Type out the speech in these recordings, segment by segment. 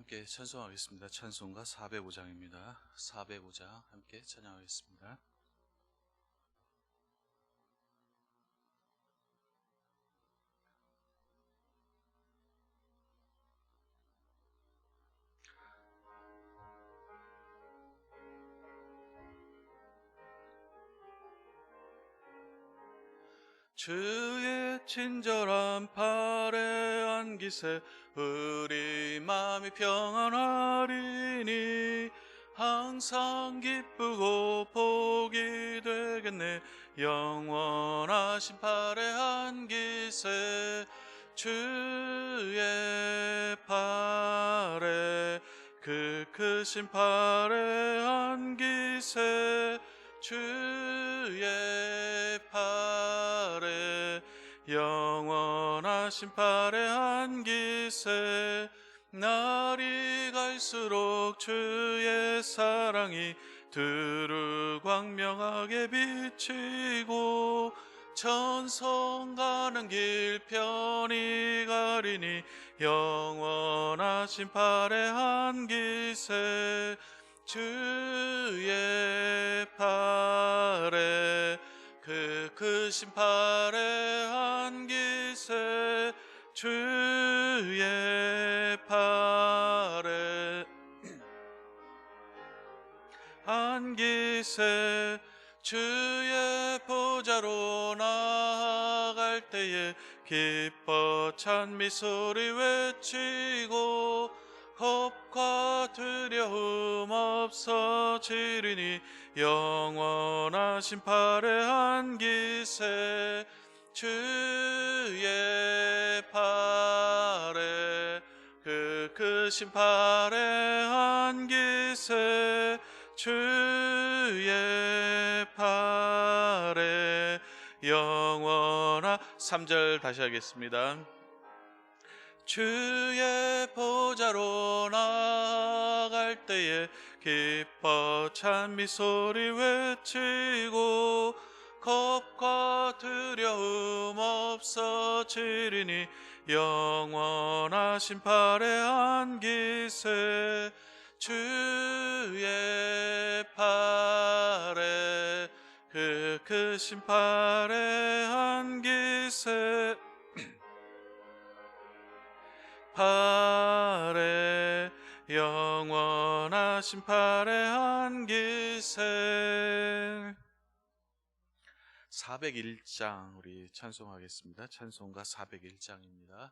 함께 찬송하겠습니다. 찬송가 405장입니다. 405장 함께 찬양하겠습니다. 주의 친절한 팔에 안기세 우리 마음이 평안하리니 항상 기쁘고 복이 되겠네. 영원하신 팔에 안기세 주의 팔에 그 크신 팔에 안기세 주의 팔에 영원하신 팔에 안기세 날이 갈수록 주의 사랑이 두루 광명하게 비치고 천성 가는 길 편히 가리니 영원하신 팔에 안기세 주의 팔에 그 크신 팔에 안기세 주의 팔에 안기세 주의 보좌로 나아갈 때에 기뻐 찬미 소리 외치고 겁과 두려움 없어지리니 영원하신 팔에 안기세 주의 팔에 그 크신 팔에 안기세 주의 팔에 영원한 3절 다시 하겠습니다. 주의 보좌로 나아갈 때에 기뻐 찬미 소리 외치고 겁과 두려움 없어지리니 영원하신 팔에 안기세 주의 팔에 그 크신 팔에 안기세 팔에 영원하신 팔에 안기세 401장 우리 찬송하겠습니다. 찬송가 401장입니다.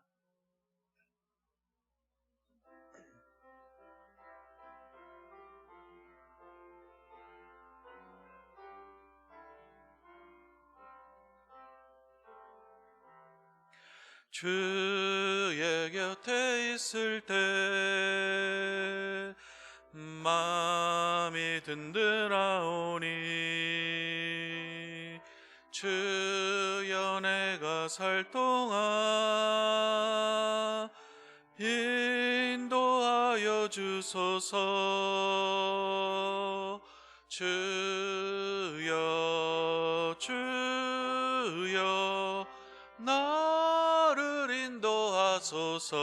주의 곁에 있을 때 마음이 든든하오니 주여 내가 살 동안 인도하여 주소서. 주여 주여 나를 인도하소서.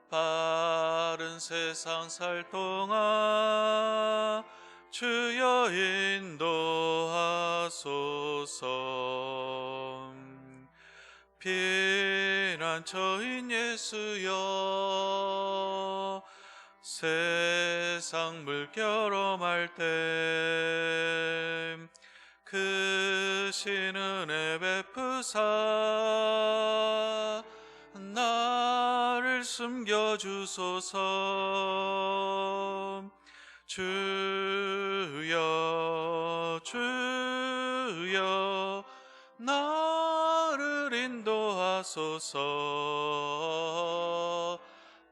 바른 세상 살 동안 주여 인도하소서. 피난처인 예수여 세상 물결험할 때 크신 은혜 베푸사 나를 숨겨주소서. 주여 주여 나를 인도하소서.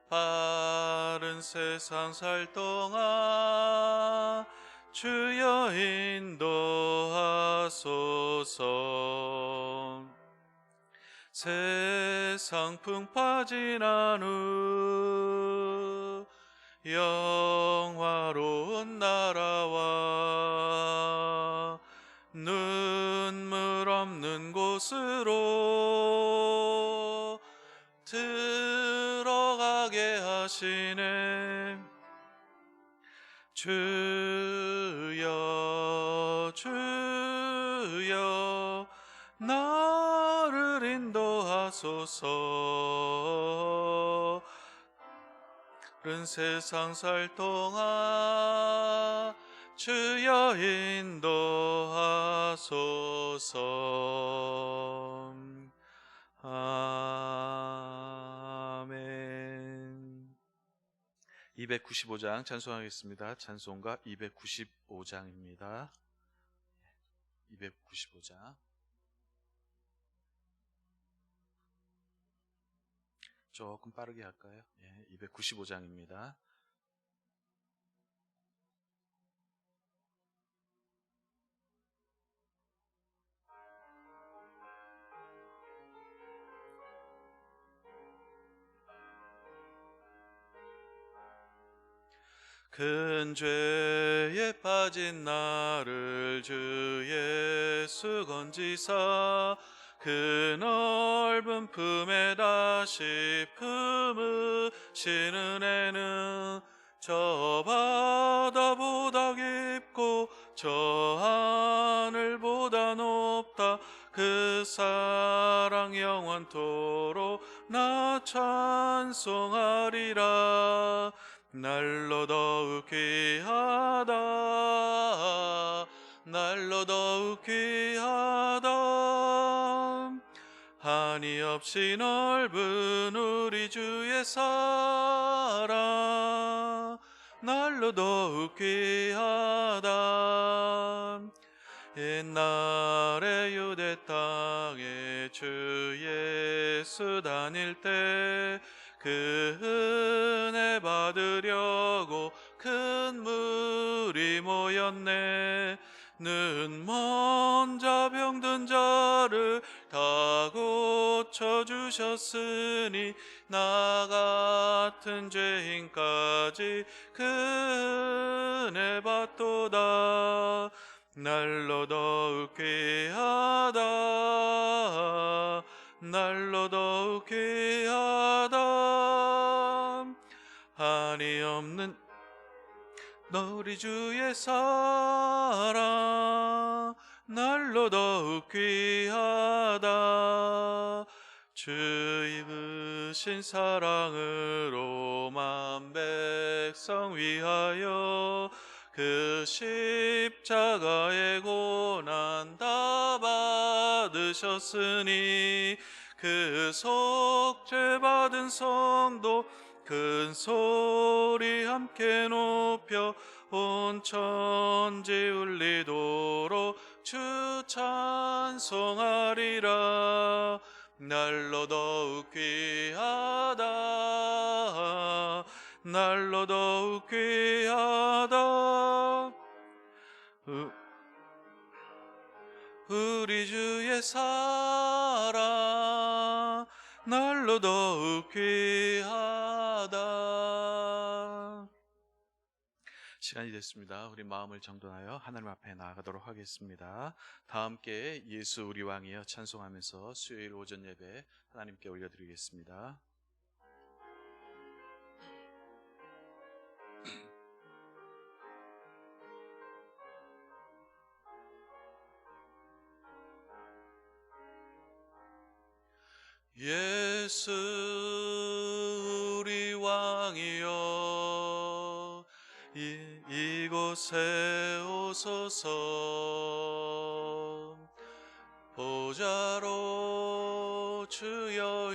바른 세상 살 동안 주여 인도하소서. 세상 풍파 지난 후 영화로운 나라와 눈물 없는 곳으로 들어가 하게 하시네. 주여 주여 나를 인도하소서. 다른 세상 살 동안 주여 인도하소서. 아멘. 295장 찬송하겠습니다. 찬송가 295장입니다. 295장. 조금 빠르게 할까요? 295장입니다. 큰 죄에 빠진 나를 주 예수 건지사 그 넓은 품에 다시 품으시는 애는 저 바다보다 깊고 저 하늘보다 높다. 그 사랑 영원토록 나 찬송하리라. 날로 더욱 귀하다. 날로 더욱 귀하다. 한이 없이 넓은 우리 주의 사랑 날로 더욱 귀하다. 옛날에 유대 땅에 주 예수 다닐 때 그 은혜 받으려고 큰 무리 모였네. 눈먼 자 병든 자를 다 고쳐주셨으니 나 같은 죄인까지 그 은혜 받도다. 날로 더욱 귀하다. 날로 더욱 귀하다. 한이 없는 우리 주의 사랑 날로 더욱 귀하다. 주 입으신 사랑으로 만 백성 위하여 그 십자가의 고난 다 받으셨으니 그 속죄 받은 성도 큰 소리 함께 높여 온 천지 울리도록 주 찬송하리라. 날로 더욱 귀하다. 날로 더욱 귀하다. 우리 주의 사랑 날로 더욱 귀하다. 시간이 됐습니다. 우리 마음을 정돈하여 하나님 앞에 나아가도록 하겠습니다. 다 함께 예수 우리 왕이여 찬송하면서 수요일 오전 예배 하나님께 올려드리겠습니다. 예수 우리 왕이여 이곳에 오소서. 보좌로 주여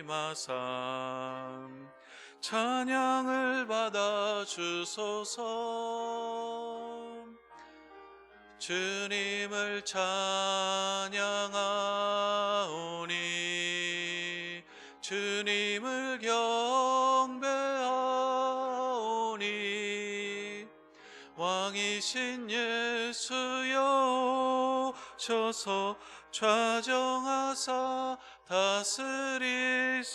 임하사 찬양을 받아 주소서. 주님을 찬양하오니 주님을 경배하오니 왕이신 예수여 오셔서 좌정하사 다스리소서.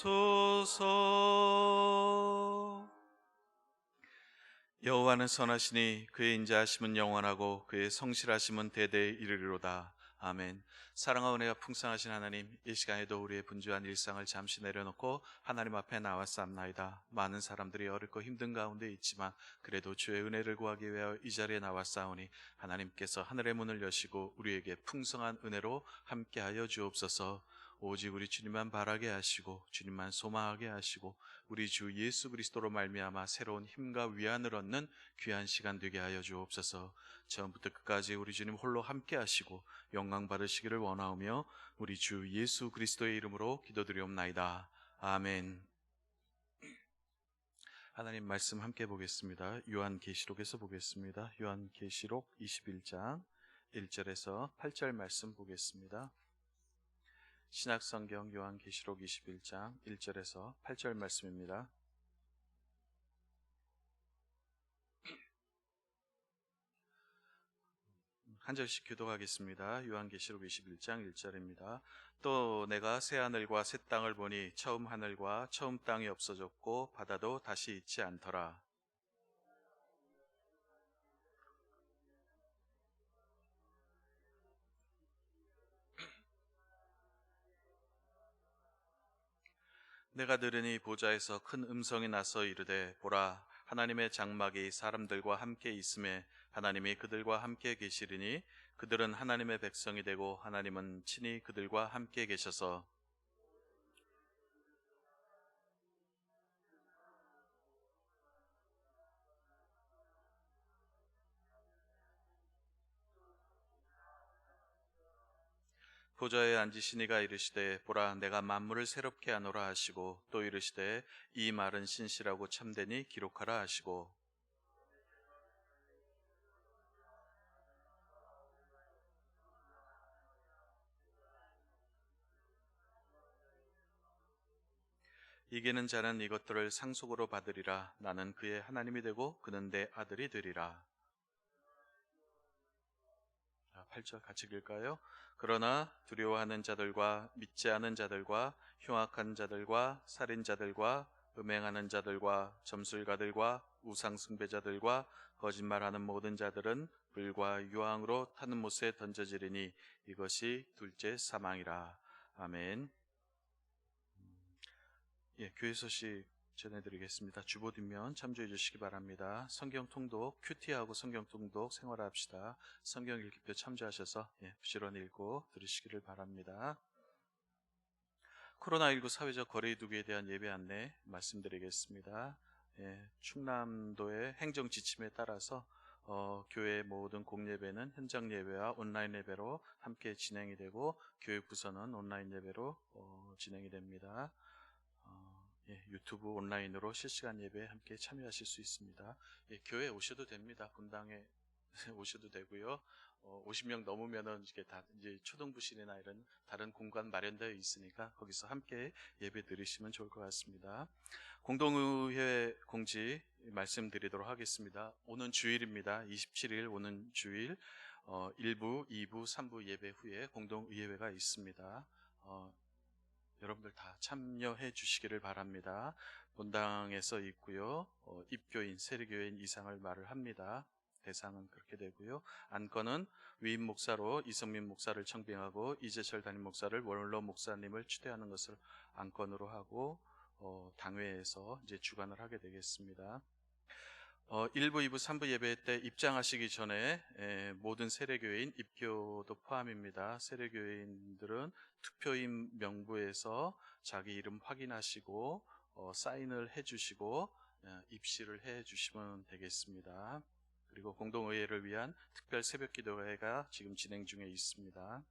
여호와는 선하시니 그의 인자하심은 영원하고 그의 성실하심은 대대에 이르리로다. 아멘. 사랑과 은혜가 풍성하신 하나님, 이 시간에도 우리의 분주한 일상을 잠시 내려놓고 하나님 앞에 나왔사옵나이다. 많은 사람들이 어렵고 힘든 가운데 있지만 그래도 주의 은혜를 구하기 위하여 이 자리에 나왔사오니 하나님께서 하늘의 문을 여시고 우리에게 풍성한 은혜로 함께하여 주옵소서. 오직 우리 주님만 바라게 하시고 주님만 소망하게 하시고 우리 주 예수 그리스도로 말미암아 새로운 힘과 위안을 얻는 귀한 시간 되게 하여 주옵소서. 처음부터 끝까지 우리 주님 홀로 함께 하시고 영광 받으시기를 원하오며 우리 주 예수 그리스도의 이름으로 기도드리옵나이다. 아멘. 하나님 말씀 함께 보겠습니다. 요한계시록에서 보겠습니다. 요한계시록 21장 1절에서 8절 말씀 보겠습니다. 신약성경 요한계시록 21장 1절에서 8절 말씀입니다. 한 절씩 교독하겠습니다. 요한계시록 21장 1절입니다. 또 내가 새 하늘과 새 땅을 보니 처음 하늘과 처음 땅이 없어졌고 바다도 다시 있지 않더라. 내가 들으니 보좌에서 큰 음성이 나서 이르되 보라 하나님의 장막이 사람들과 함께 있음에 하나님이 그들과 함께 계시리니 그들은 하나님의 백성이 되고 하나님은 친히 그들과 함께 계셔서 보좌에 앉으시니가 이르시되 보라 내가 만물을 새롭게 하노라 하시고 또 이르시되 이 말은 신실하고 참되니 기록하라 하시고 이기는 자는 이것들을 상속으로 받으리라. 나는 그의 하나님이 되고 그는 내 아들이 되리라. 8절 같이 읽을까요? 그러나 두려워하는 자들과 믿지 않은 자들과 흉악한 자들과 살인자들과 음행하는 자들과 점술가들과 우상숭배자들과 거짓말하는 모든 자들은 불과 유황으로 타는 못에 던져지리니 이것이 둘째 사망이라. 아멘. 교회 소식 전해드리겠습니다. 주보 뒷면 참조해 주시기 바랍니다. 성경 통독, 큐티하고 성경 통독 생활합시다. 성경 읽기표 참조하셔서 부지런히 읽고 들으시기를 바랍니다. 코로나19 사회적 거리 두기에 대한 예배 안내 말씀드리겠습니다. 충남도의 행정 지침에 따라서 교회 모든 공예배는 현장 예배와 온라인 예배로 함께 진행이 되고 교육 부서는 온라인 예배로 진행이 됩니다. 유튜브 온라인으로 실시간 예배에 함께 참여하실 수 있습니다. 교회 오셔도 됩니다. 분당에 오셔도 되고요. 50명 넘으면은 이제 초등부실이나 이런 다른 공간 마련되어 있으니까 거기서 함께 예배 드리시면 좋을 것 같습니다. 공동의회 공지 말씀드리도록 하겠습니다. 오는 주일입니다. 27일 오는 주일 1부, 2부, 3부 예배 후에 공동의회가 있습니다. 여러분들 다 참여해 주시기를 바랍니다. 본당에서 있고요. 입교인, 세례교인 이상을 말을 합니다. 대상은 그렇게 되고요. 안건은 위임 목사로 이성민 목사를 청빙하고 이재철 담임 목사를 원로 목사님을 추대하는 것을 안건으로 하고 당회에서 이제 주관을 하게 되겠습니다. 1부, 2부, 3부 예배 때 입장하시기 전에 모든 세례교인 입교도 포함입니다. 세례교인들은 투표인 명부에서 자기 이름 확인하시고 사인을 해주시고 입시를 해주시면 되겠습니다. 그리고 공동의회를 위한 특별 새벽기도회가 지금 진행 중에 있습니다.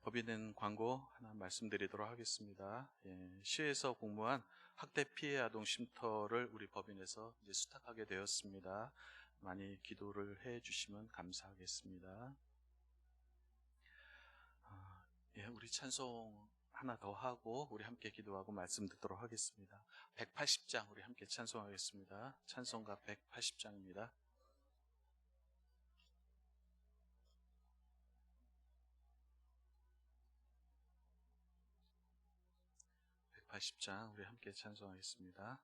법인은 광고 하나 말씀드리도록 하겠습니다. 시에서 공모한 학대 피해 아동 쉼터를 우리 법인에서 이제 수탁하게 되었습니다. 많이 기도를 해 주시면 감사하겠습니다. 우리 찬송 하나 더 하고 우리 함께 기도하고 말씀 듣도록 하겠습니다. 180장 우리 함께 찬송하겠습니다. 찬송가 180장입니다. 180장 우리 함께 찬송하겠습니다.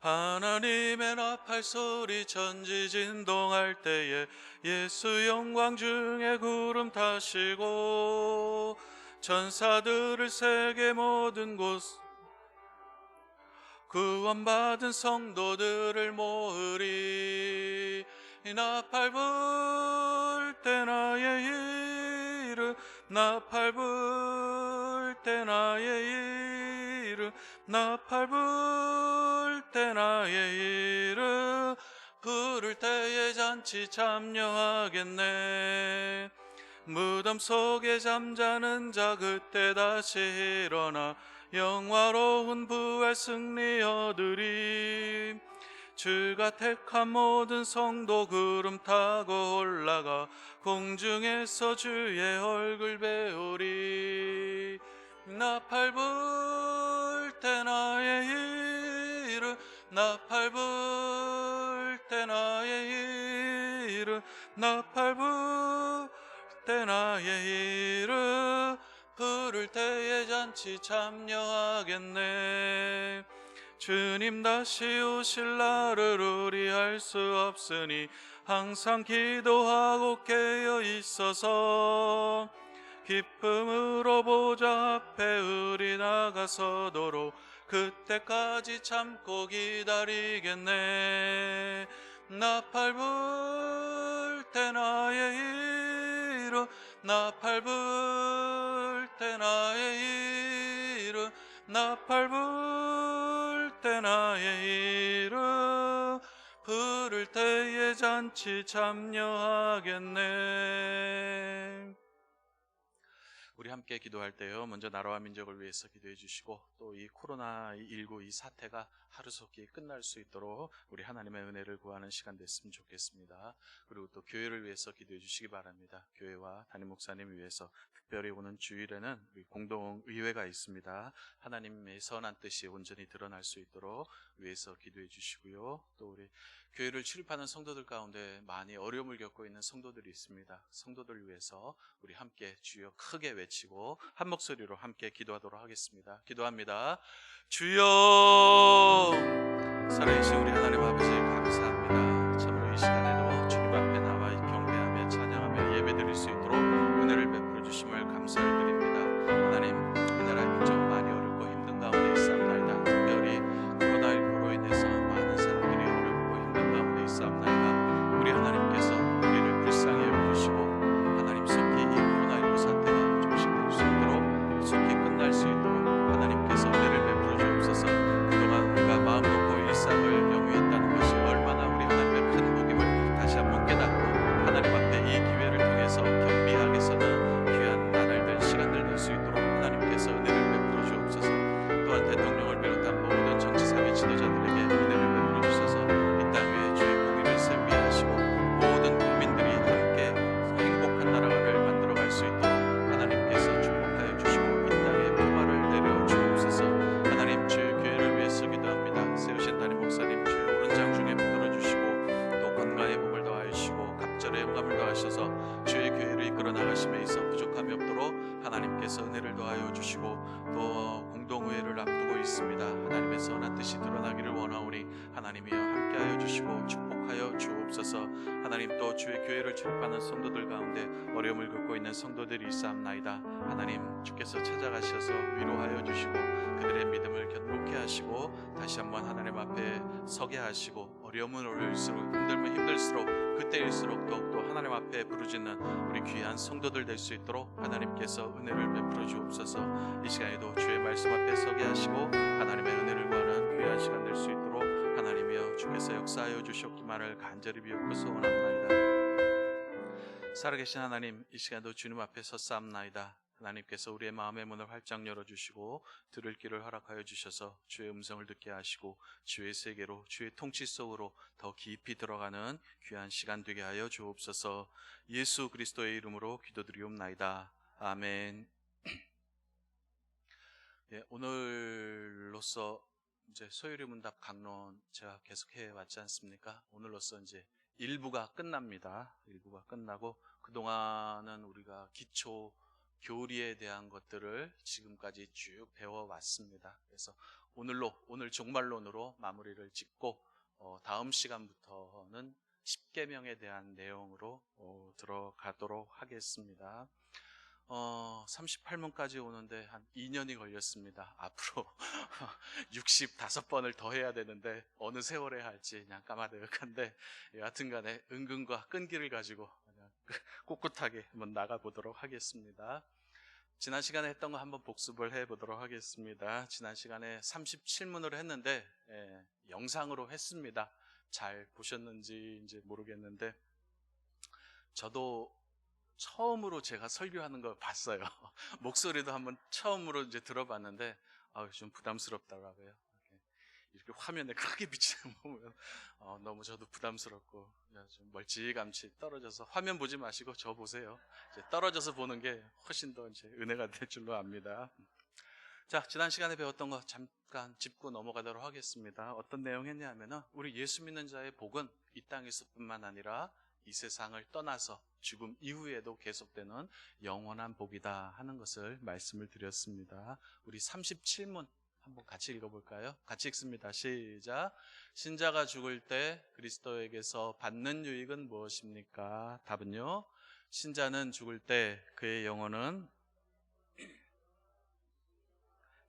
하나님의 나팔 소리 천지 진동할 때에 예수 영광 중에 구름 타시고 천사들을 세계 모든 곳 구원받은 성도들을 모으리. 이 나팔 불 때 나의 이름 나팔 불 때 나의 이름 나팔 불 때 나의 이름 부를 때에 잔치 참여하겠네. 무덤 속에 잠자는 자 그때 다시 일어나 영화로운 부활 승리 얻으리. 주가 택한 모든 성도 구름 타고 올라가 공중에서 주의 얼굴 배우리. 나팔 불 때 나의 이름 나팔 불 때 나의 이름 나팔 불 때 나의 이름 부를 때에 잔치 참여하겠네. 주님 다시 오실 날을 우리 알 수 없으니 항상 기도하고 깨어 있어서 기쁨으로 보좌 앞에 우리 나가서도록 그때까지 참고 기다리겠네. 나팔 불 때 나의 이름 나팔 불 때 나의 이름 나팔 불 때 나의 이름 부를 때에 잔치 참여하겠네. 우리 함께 기도할 때요, 먼저 나라와 민족을 위해서 기도해 주시고 또 이 코로나19 이 사태가 하루속히 끝날 수 있도록 우리 하나님의 은혜를 구하는 시간 됐으면 좋겠습니다. 그리고 또 교회를 위해서 기도해 주시기 바랍니다. 교회와 담임 목사님 위해서 특별히 오는 주일에는 우리 공동의회가 있습니다. 하나님의 선한 뜻이 온전히 드러날 수 있도록 위해서 기도해 주시고요. 또 우리 교회를 출입하는 성도들 가운데 많이 어려움을 겪고 있는 성도들이 있습니다. 성도들 위해서 우리 함께 주여 크게 외치고 한 목소리로 함께 기도하도록 하겠습니다. 기도합니다. 주여, 살아계신 우리 하나님 아버지 감사합니다. 참으로 이 시간에도 주님 앞에 나와 경배하며 찬양하며 예배드릴 수 있도록 은혜를 베풀어 주심을 감사를 드립니다. 하나님, 이 나라의 민족 많이 어렵고 힘든 가운데 있사옵나이다. 특별히 코로나19로 인해서 많은 사람들이 어렵고 힘든 가운데 있사옵나이다. 우리 하나님께서 우리를 불쌍히 여겨주시고 하나님 속히 이 코로나19 사태가 종식될 수 있도록 속히 끝날 수 있도록 하나님께서 은혜를 베풀어 주옵소서. 그동안 우리가 마음 놓고 일상을 영위했다는 것이 얼마나 우리 하나님의 큰 복임을 다시 한번 깨닫고 하나님 앞에 이 기회를 통해서 겸비하게 서는 귀한 나날들 시간들 될 수 있도록 하나님께서 은혜를 베풀어 주옵소서. 또한 대통령을 비롯한 모든 정치사회 지도자들에게 은혜를 베풀어 주셔서 이 땅 위에 주의 복임을 세우게 하시고 모든 국민들이 함께 행복한 나라를 만들어갈 수 있도록 하나님께서 축복하여 주시고 이 땅에 평화를 내려 주옵소서. 하나님, 주의 교회를 위해서 기도합니다. 세우신 담임 목사님 주의 오른장 중에 붙들어 주시고 또 건강의 복을 더하여 주시고 갑절의 영감을 더하셔서 주의 교회를 이끌어 나가심에 있어 부족함이 없도록 하나님께서 은혜를 더하여 주시고 또 공동의회를 앞두고 있습니다. 하나님의 선한 뜻이 드러나기를 원하오니 하나님이여 함께하여 주시고 축복하여 주옵소서. 하나님, 또 주의 교회를 출입하는 성도들 가운데 어려움을 겪고 있는 성도들이 있사옵나이다. 하나님, 주께서 찾아가셔서 위로하여 주시고 그들의 믿음을 견고케 하시고 다시 한번 하나님 앞에 서게 하시고 어려움은 어려울수록 힘들면 힘들수록 그때일수록 더욱더 하나님 앞에 부르짖는 우리 귀한 성도들 될 수 있도록 하나님께서 은혜를 베풀어 주옵소서. 이 시간에도 주의 말씀 앞에 서게 하시고 하나님의 은혜를 구하는 귀한 시간 될 수 있도록 하나님이여 주께서 역사하여 주시옵기만을 간절히 비옵고 소원합나이다. 살아계신 하나님, 이 시간도 주님 앞에 섰사옵나이다. 하나님께서 우리의 마음의 문을 활짝 열어주시고 들을 길을 허락하여 주셔서 주의 음성을 듣게 하시고 주의 세계로 주의 통치 속으로 더 깊이 들어가는 귀한 시간 되게 하여 주옵소서. 예수 그리스도의 이름으로 기도드리옵나이다. 아멘. 예, 오늘로써 이제 소요리 문답 강론 제가 계속해 왔지 않습니까? 오늘로써 이제 일부가 끝납니다. 일부가 끝나고 그동안은 우리가 기초 교리에 대한 것들을 지금까지 쭉 배워왔습니다. 그래서 오늘 종말론으로 마무리를 짓고 다음 시간부터는 십계명에 대한 내용으로 들어가도록 하겠습니다. 38문까지 오는데 한 2년이 걸렸습니다. 앞으로 65번을 더 해야 되는데 어느 세월에 할지 그냥 까마득한데, 여하튼간에 은근과 끈기를 가지고 그냥 꿋꿋하게 한번 나가보도록 하겠습니다. 지난 시간에 했던 거 한번 복습을 해보도록 하겠습니다. 지난 시간에 37문으로 했는데 영상으로 했습니다. 잘 보셨는지 이제 모르겠는데, 저도 처음으로 제가 설교하는 걸 봤어요. 목소리도 한번 처음으로 이제 들어봤는데 좀 부담스럽더라고요. 이렇게 화면에 크게 비치는 거 보면 너무 저도 부담스럽고 좀 멀찌감치 떨어져서, 화면 보지 마시고 저 보세요. 이제 떨어져서 보는 게 훨씬 더 이제 은혜가 될 줄로 압니다. 자, 지난 시간에 배웠던 거 잠깐 짚고 넘어가도록 하겠습니다. 어떤 내용이었냐면은, 우리 예수 믿는 자의 복은 이 땅에서뿐만 아니라 이 세상을 떠나서 죽음 이후에도 계속되는 영원한 복이다 하는 것을 말씀을 드렸습니다. 우리 37문 한번 같이 읽어볼까요? 같이 읽습니다. 시작. 신자가 죽을 때 그리스도에게서 받는 유익은 무엇입니까? 답은요, 신자는 죽을 때 그의 영혼은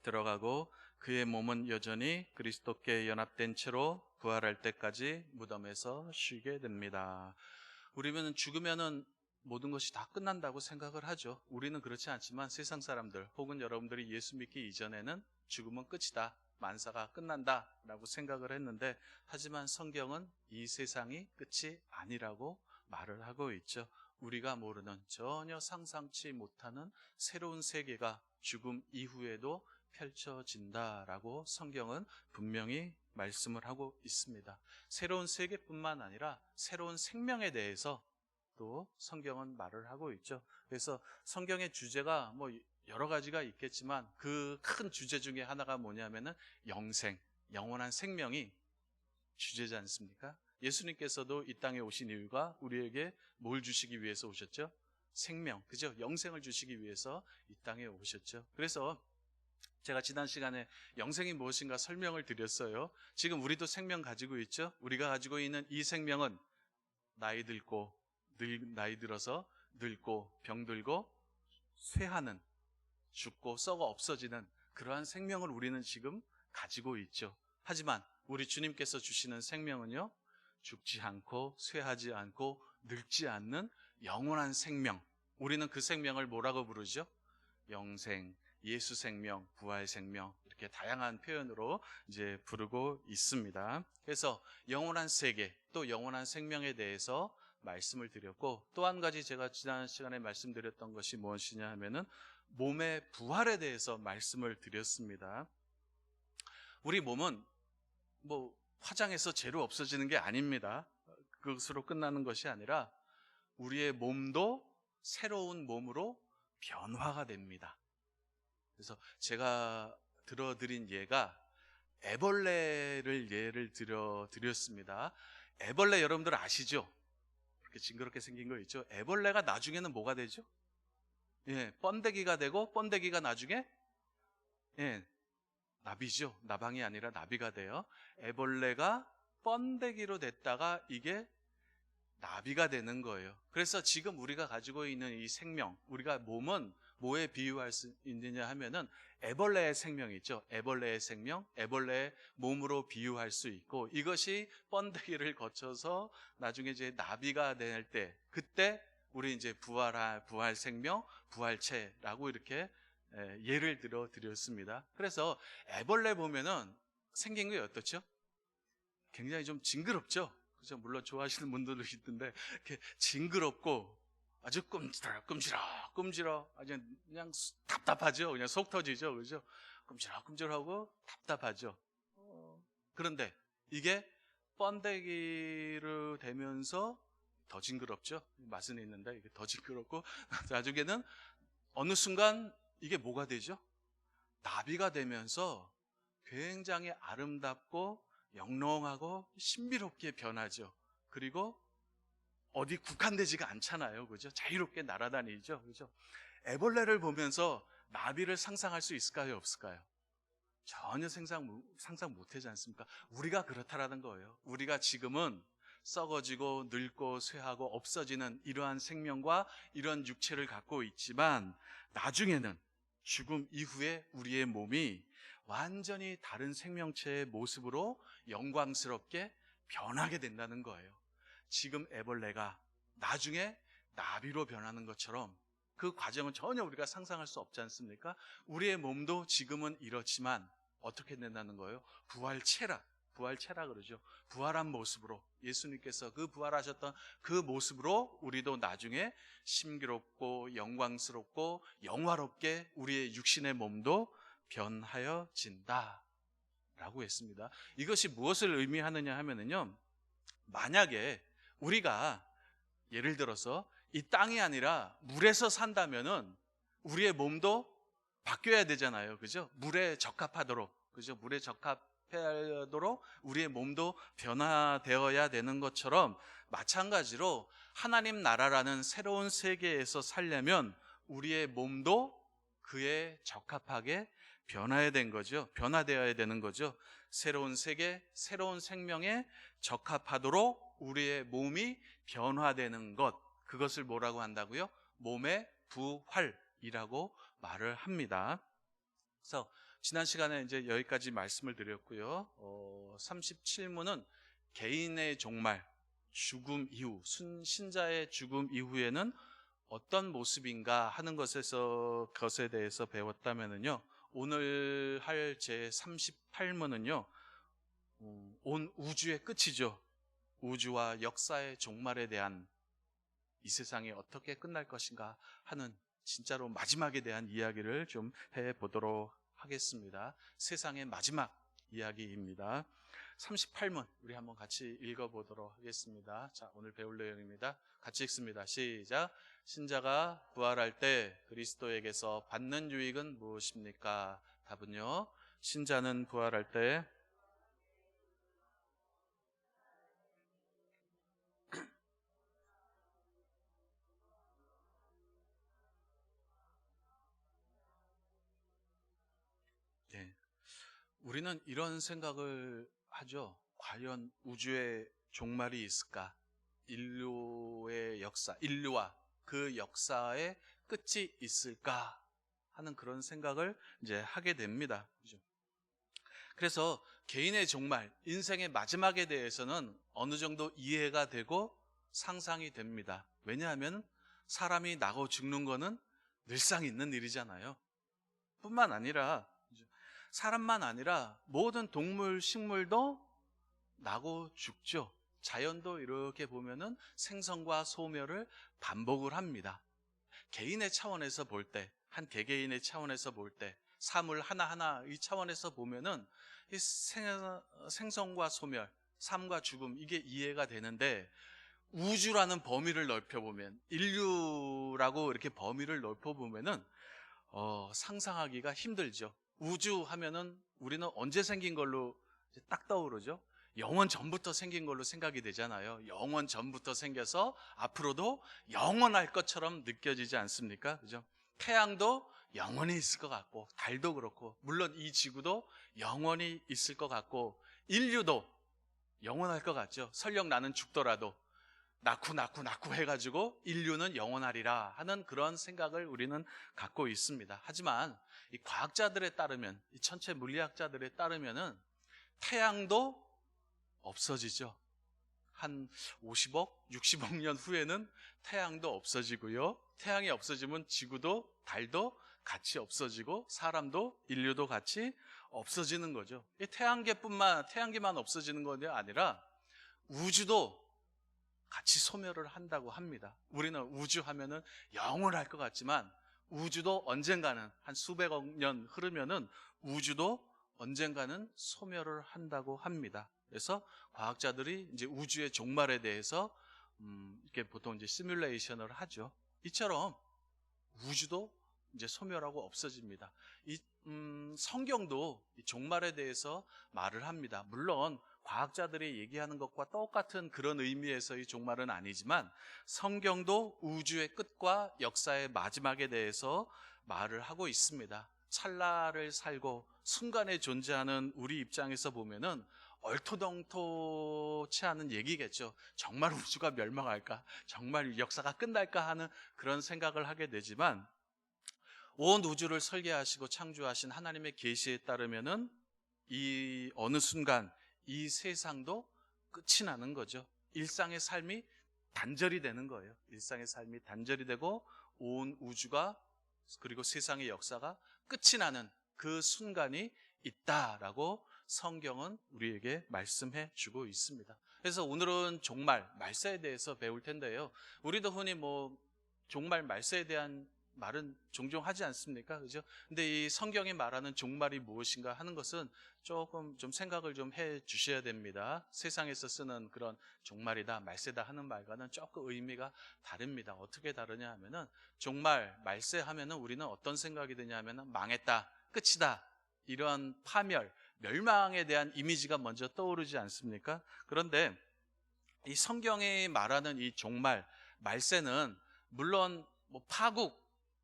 들어가고 그의 몸은 여전히 그리스도께 연합된 채로 부활할 때까지 무덤에서 쉬게 됩니다. 우리는 죽으면은 모든 것이 다 끝난다고 생각을 하죠. 우리는 그렇지 않지만 세상 사람들, 혹은 여러분들이 예수 믿기 이전에는 죽으면 끝이다, 만사가 끝난다 라고 생각을 했는데, 하지만 성경은 이 세상이 끝이 아니라고 말을 하고 있죠. 우리가 모르는, 전혀 상상치 못하는 새로운 세계가 죽음 이후에도 펼쳐진다라고 성경은 분명히 말씀을 하고 있습니다. 새로운 세계뿐만 아니라 새로운 생명에 대해서 또 성경은 말을 하고 있죠. 그래서 성경의 주제가 뭐 여러 가지가 있겠지만 그 큰 주제 중에 하나가 뭐냐면은 영생, 영원한 생명이 주제지 않습니까? 예수님께서도 이 땅에 오신 이유가 우리에게 뭘 주시기 위해서 오셨죠? 생명, 그죠? 영생을 주시기 위해서 이 땅에 오셨죠. 그래서 제가 지난 시간에 영생이 무엇인가 설명을 드렸어요. 지금 우리도 생명 가지고 있죠? 우리가 가지고 있는 이 생명은 나이 들어서 늙고 병들고 쇠하는, 죽고 썩어 없어지는 그러한 생명을 우리는 지금 가지고 있죠. 하지만 우리 주님께서 주시는 생명은요, 죽지 않고 쇠하지 않고 늙지 않는 영원한 생명. 우리는 그 생명을 뭐라고 부르죠? 영생, 예수 생명, 부활 생명, 이렇게 다양한 표현으로 이제 부르고 있습니다. 그래서 영원한 세계, 또 영원한 생명에 대해서 말씀을 드렸고, 또 한 가지 제가 지난 시간에 말씀드렸던 것이 무엇이냐 하면은 몸의 부활에 대해서 말씀을 드렸습니다. 우리 몸은 뭐 화장해서 재로 없어지는 게 아닙니다. 그것으로 끝나는 것이 아니라 우리의 몸도 새로운 몸으로 변화가 됩니다. 그래서 제가 들어드린 예가 애벌레를 예를 드렸습니다. 애벌레 여러분들 아시죠? 이렇게 징그럽게 생긴 거 있죠? 애벌레가 나중에는 뭐가 되죠? 번데기가 되고, 번데기가 나중에 나비죠. 나방이 아니라 나비가 돼요. 애벌레가 번데기로 됐다가 이게 나비가 되는 거예요. 그래서 지금 우리가 가지고 있는 이 생명, 우리가 몸은 뭐에 비유할 수 있느냐 하면은 애벌레의 생명이 있죠. 애벌레의 생명, 애벌레의 몸으로 비유할 수 있고, 이것이 번데기를 거쳐서 나중에 이제 나비가 될 때, 그때 우리 이제 부활 생명, 부활체라고 이렇게 예를 들어 드렸습니다. 그래서 애벌레 보면은 생긴 게 어떻죠? 굉장히 좀 징그럽죠? 그죠? 물론 좋아하시는 분들도 있던데, 이렇게 징그럽고 아주 끔지락, 아주 그냥 답답하죠? 그냥 속 터지죠? 그죠? 끔지락하고 답답하죠? 그런데 이게 번데기로 되면서 더 징그럽죠? 맛은 있는데 이게 더 징그럽고, 나중에는 어느 순간 이게 뭐가 되죠? 나비가 되면서 굉장히 아름답고 영롱하고 신비롭게 변하죠. 그리고 어디 국한되지가 않잖아요. 그죠? 자유롭게 날아다니죠. 그죠? 애벌레를 보면서 나비를 상상할 수 있을까요? 없을까요? 전혀 상상 못하지 않습니까? 우리가 그렇다라는 거예요. 우리가 지금은 썩어지고 늙고 쇠하고 없어지는 이러한 생명과 이런 육체를 갖고 있지만 나중에는 죽음 이후에 우리의 몸이 완전히 다른 생명체의 모습으로 영광스럽게 변하게 된다는 거예요. 지금 애벌레가 나중에 나비로 변하는 것처럼 그 과정은 전혀 우리가 상상할 수 없지 않습니까? 우리의 몸도 지금은 이렇지만 어떻게 된다는 거예요? 부활체라 그러죠. 부활한 모습으로 예수님께서 그 부활하셨던 그 모습으로 우리도 나중에 신비롭고 영광스럽고 영화롭게 우리의 육신의 몸도 변하여진다 라고 했습니다. 이것이 무엇을 의미하느냐 하면은요, 만약에 우리가 예를 들어서 이 땅이 아니라 물에서 산다면은 우리의 몸도 바뀌어야 되잖아요. 그죠? 물에 적합하도록. 그죠? 물에 적합하도록 우리의 몸도 변화되어야 되는 것처럼 마찬가지로 하나님 나라라는 새로운 세계에서 살려면 우리의 몸도 그에 적합하게 변화해야 된 거죠. 변화되어야 되는 거죠. 새로운 세계, 새로운 생명에 적합하도록 우리의 몸이 변화되는 것, 그것을 뭐라고 한다고요? 몸의 부활이라고 말을 합니다. 그래서 지난 시간에 이제 여기까지 말씀을 드렸고요. 37문은 개인의 종말, 죽음 이후, 신자의 죽음 이후에는 어떤 모습인가 하는 것에 대해서 배웠다면은요, 오늘 할 제 38문은요, 온 우주의 끝이죠. 우주와 역사의 종말에 대한, 이 세상이 어떻게 끝날 것인가 하는 진짜로 마지막에 대한 이야기를 좀 해보도록 하겠습니다. 세상의 마지막 이야기입니다. 38문 우리 한번 같이 읽어보도록 하겠습니다. 자, 오늘 배울 내용입니다. 같이 읽습니다. 시작. 신자가 부활할 때 그리스도에게서 받는 유익은 무엇입니까? 답은요, 신자는 부활할 때 네, 우리는 이런 생각을 하죠. 과연 우주의 종말이 있을까? 인류의 역사, 인류와 그 역사의 끝이 있을까? 하는 그런 생각을 이제 하게 됩니다. 그죠? 그래서 개인의 종말, 인생의 마지막에 대해서는 어느 정도 이해가 되고 상상이 됩니다. 왜냐하면 사람이 나고 죽는 거는 늘상 있는 일이잖아요. 뿐만 아니라 사람만 아니라 모든 동물, 식물도 나고 죽죠. 자연도 이렇게 보면은 생성과 소멸을 반복을 합니다. 개인의 차원에서 볼 때, 한 개개인의 차원에서 볼 때, 사물 하나하나 이 차원에서 보면은 이 생성과 소멸, 삶과 죽음, 이게 이해가 되는데, 우주라는 범위를 넓혀보면, 인류라고 이렇게 범위를 넓혀보면은 상상하기가 힘들죠. 우주 하면은 우리는 언제 생긴 걸로 딱 떠오르죠? 영원 전부터 생긴 걸로 생각이 되잖아요. 영원 전부터 생겨서 앞으로도 영원할 것처럼 느껴지지 않습니까? 그죠? 태양도 영원히 있을 것 같고, 달도 그렇고, 물론 이 지구도 영원히 있을 것 같고, 인류도 영원할 것 같죠. 설령 나는 죽더라도 낳고 해가지고 인류는 영원하리라 하는 그런 생각을 우리는 갖고 있습니다. 하지만 이 과학자들에 따르면, 이 천체 물리학자들에 따르면은 태양도 없어지죠. 한 50억, 60억 년 후에는 태양도 없어지고요. 태양이 없어지면 지구도 달도 같이 없어지고 사람도 인류도 같이 없어지는 거죠. 이 태양계만 없어지는 것이 아니라 우주도 같이 소멸을 한다고 합니다. 우리는 우주 하면은 영원할 것 같지만 우주도 언젠가는 한 수백억 년 흐르면은 우주도 언젠가는 소멸을 한다고 합니다. 그래서 과학자들이 이제 우주의 종말에 대해서 이렇게 보통 이제 시뮬레이션을 하죠. 이처럼 우주도 이제 소멸하고 없어집니다. 성경도 이 종말에 대해서 말을 합니다. 물론 과학자들이 얘기하는 것과 똑같은 그런 의미에서의 종말은 아니지만 성경도 우주의 끝과 역사의 마지막에 대해서 말을 하고 있습니다. 찰나를 살고 순간에 존재하는 우리 입장에서 보면은 얼토당토치 않은 얘기겠죠. 정말 우주가 멸망할까? 정말 역사가 끝날까 하는 그런 생각을 하게 되지만, 온 우주를 설계하시고 창조하신 하나님의 계시에 따르면은 이 어느 순간 이 세상도 끝이 나는 거죠. 일상의 삶이 단절이 되는 거예요. 일상의 삶이 단절이 되고 온 우주가, 그리고 세상의 역사가 끝이 나는 그 순간이 있다라고 성경은 우리에게 말씀해 주고 있습니다. 그래서 오늘은 종말, 말세에 대해서 배울 텐데요. 우리도 흔히 종말, 말세에 대한 말은 종종 하지 않습니까? 그죠? 근데 이 성경이 말하는 종말이 무엇인가 하는 것은 조금 좀 생각을 좀 해 주셔야 됩니다. 세상에서 쓰는 그런 종말이다, 말세다 하는 말과는 조금 의미가 다릅니다. 어떻게 다르냐 하면은, 종말, 말세 하면은 우리는 어떤 생각이 드냐 하면은 망했다, 끝이다, 이런 파멸, 멸망에 대한 이미지가 먼저 떠오르지 않습니까? 그런데 이 성경이 말하는 이 종말, 말세는 물론 파국,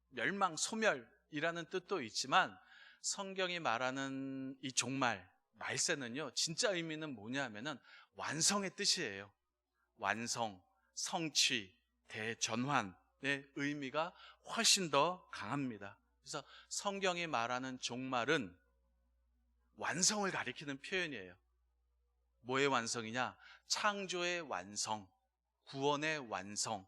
멸망, 소멸이라는 뜻도 있지만, 성경이 말하는 이 종말, 말세는요, 진짜 의미는 뭐냐 하면은 완성의 뜻이에요. 완성, 성취, 대전환의 의미가 훨씬 더 강합니다. 그래서 성경이 말하는 종말은 완성을 가리키는 표현이에요. 뭐의 완성이냐? 창조의 완성, 구원의 완성을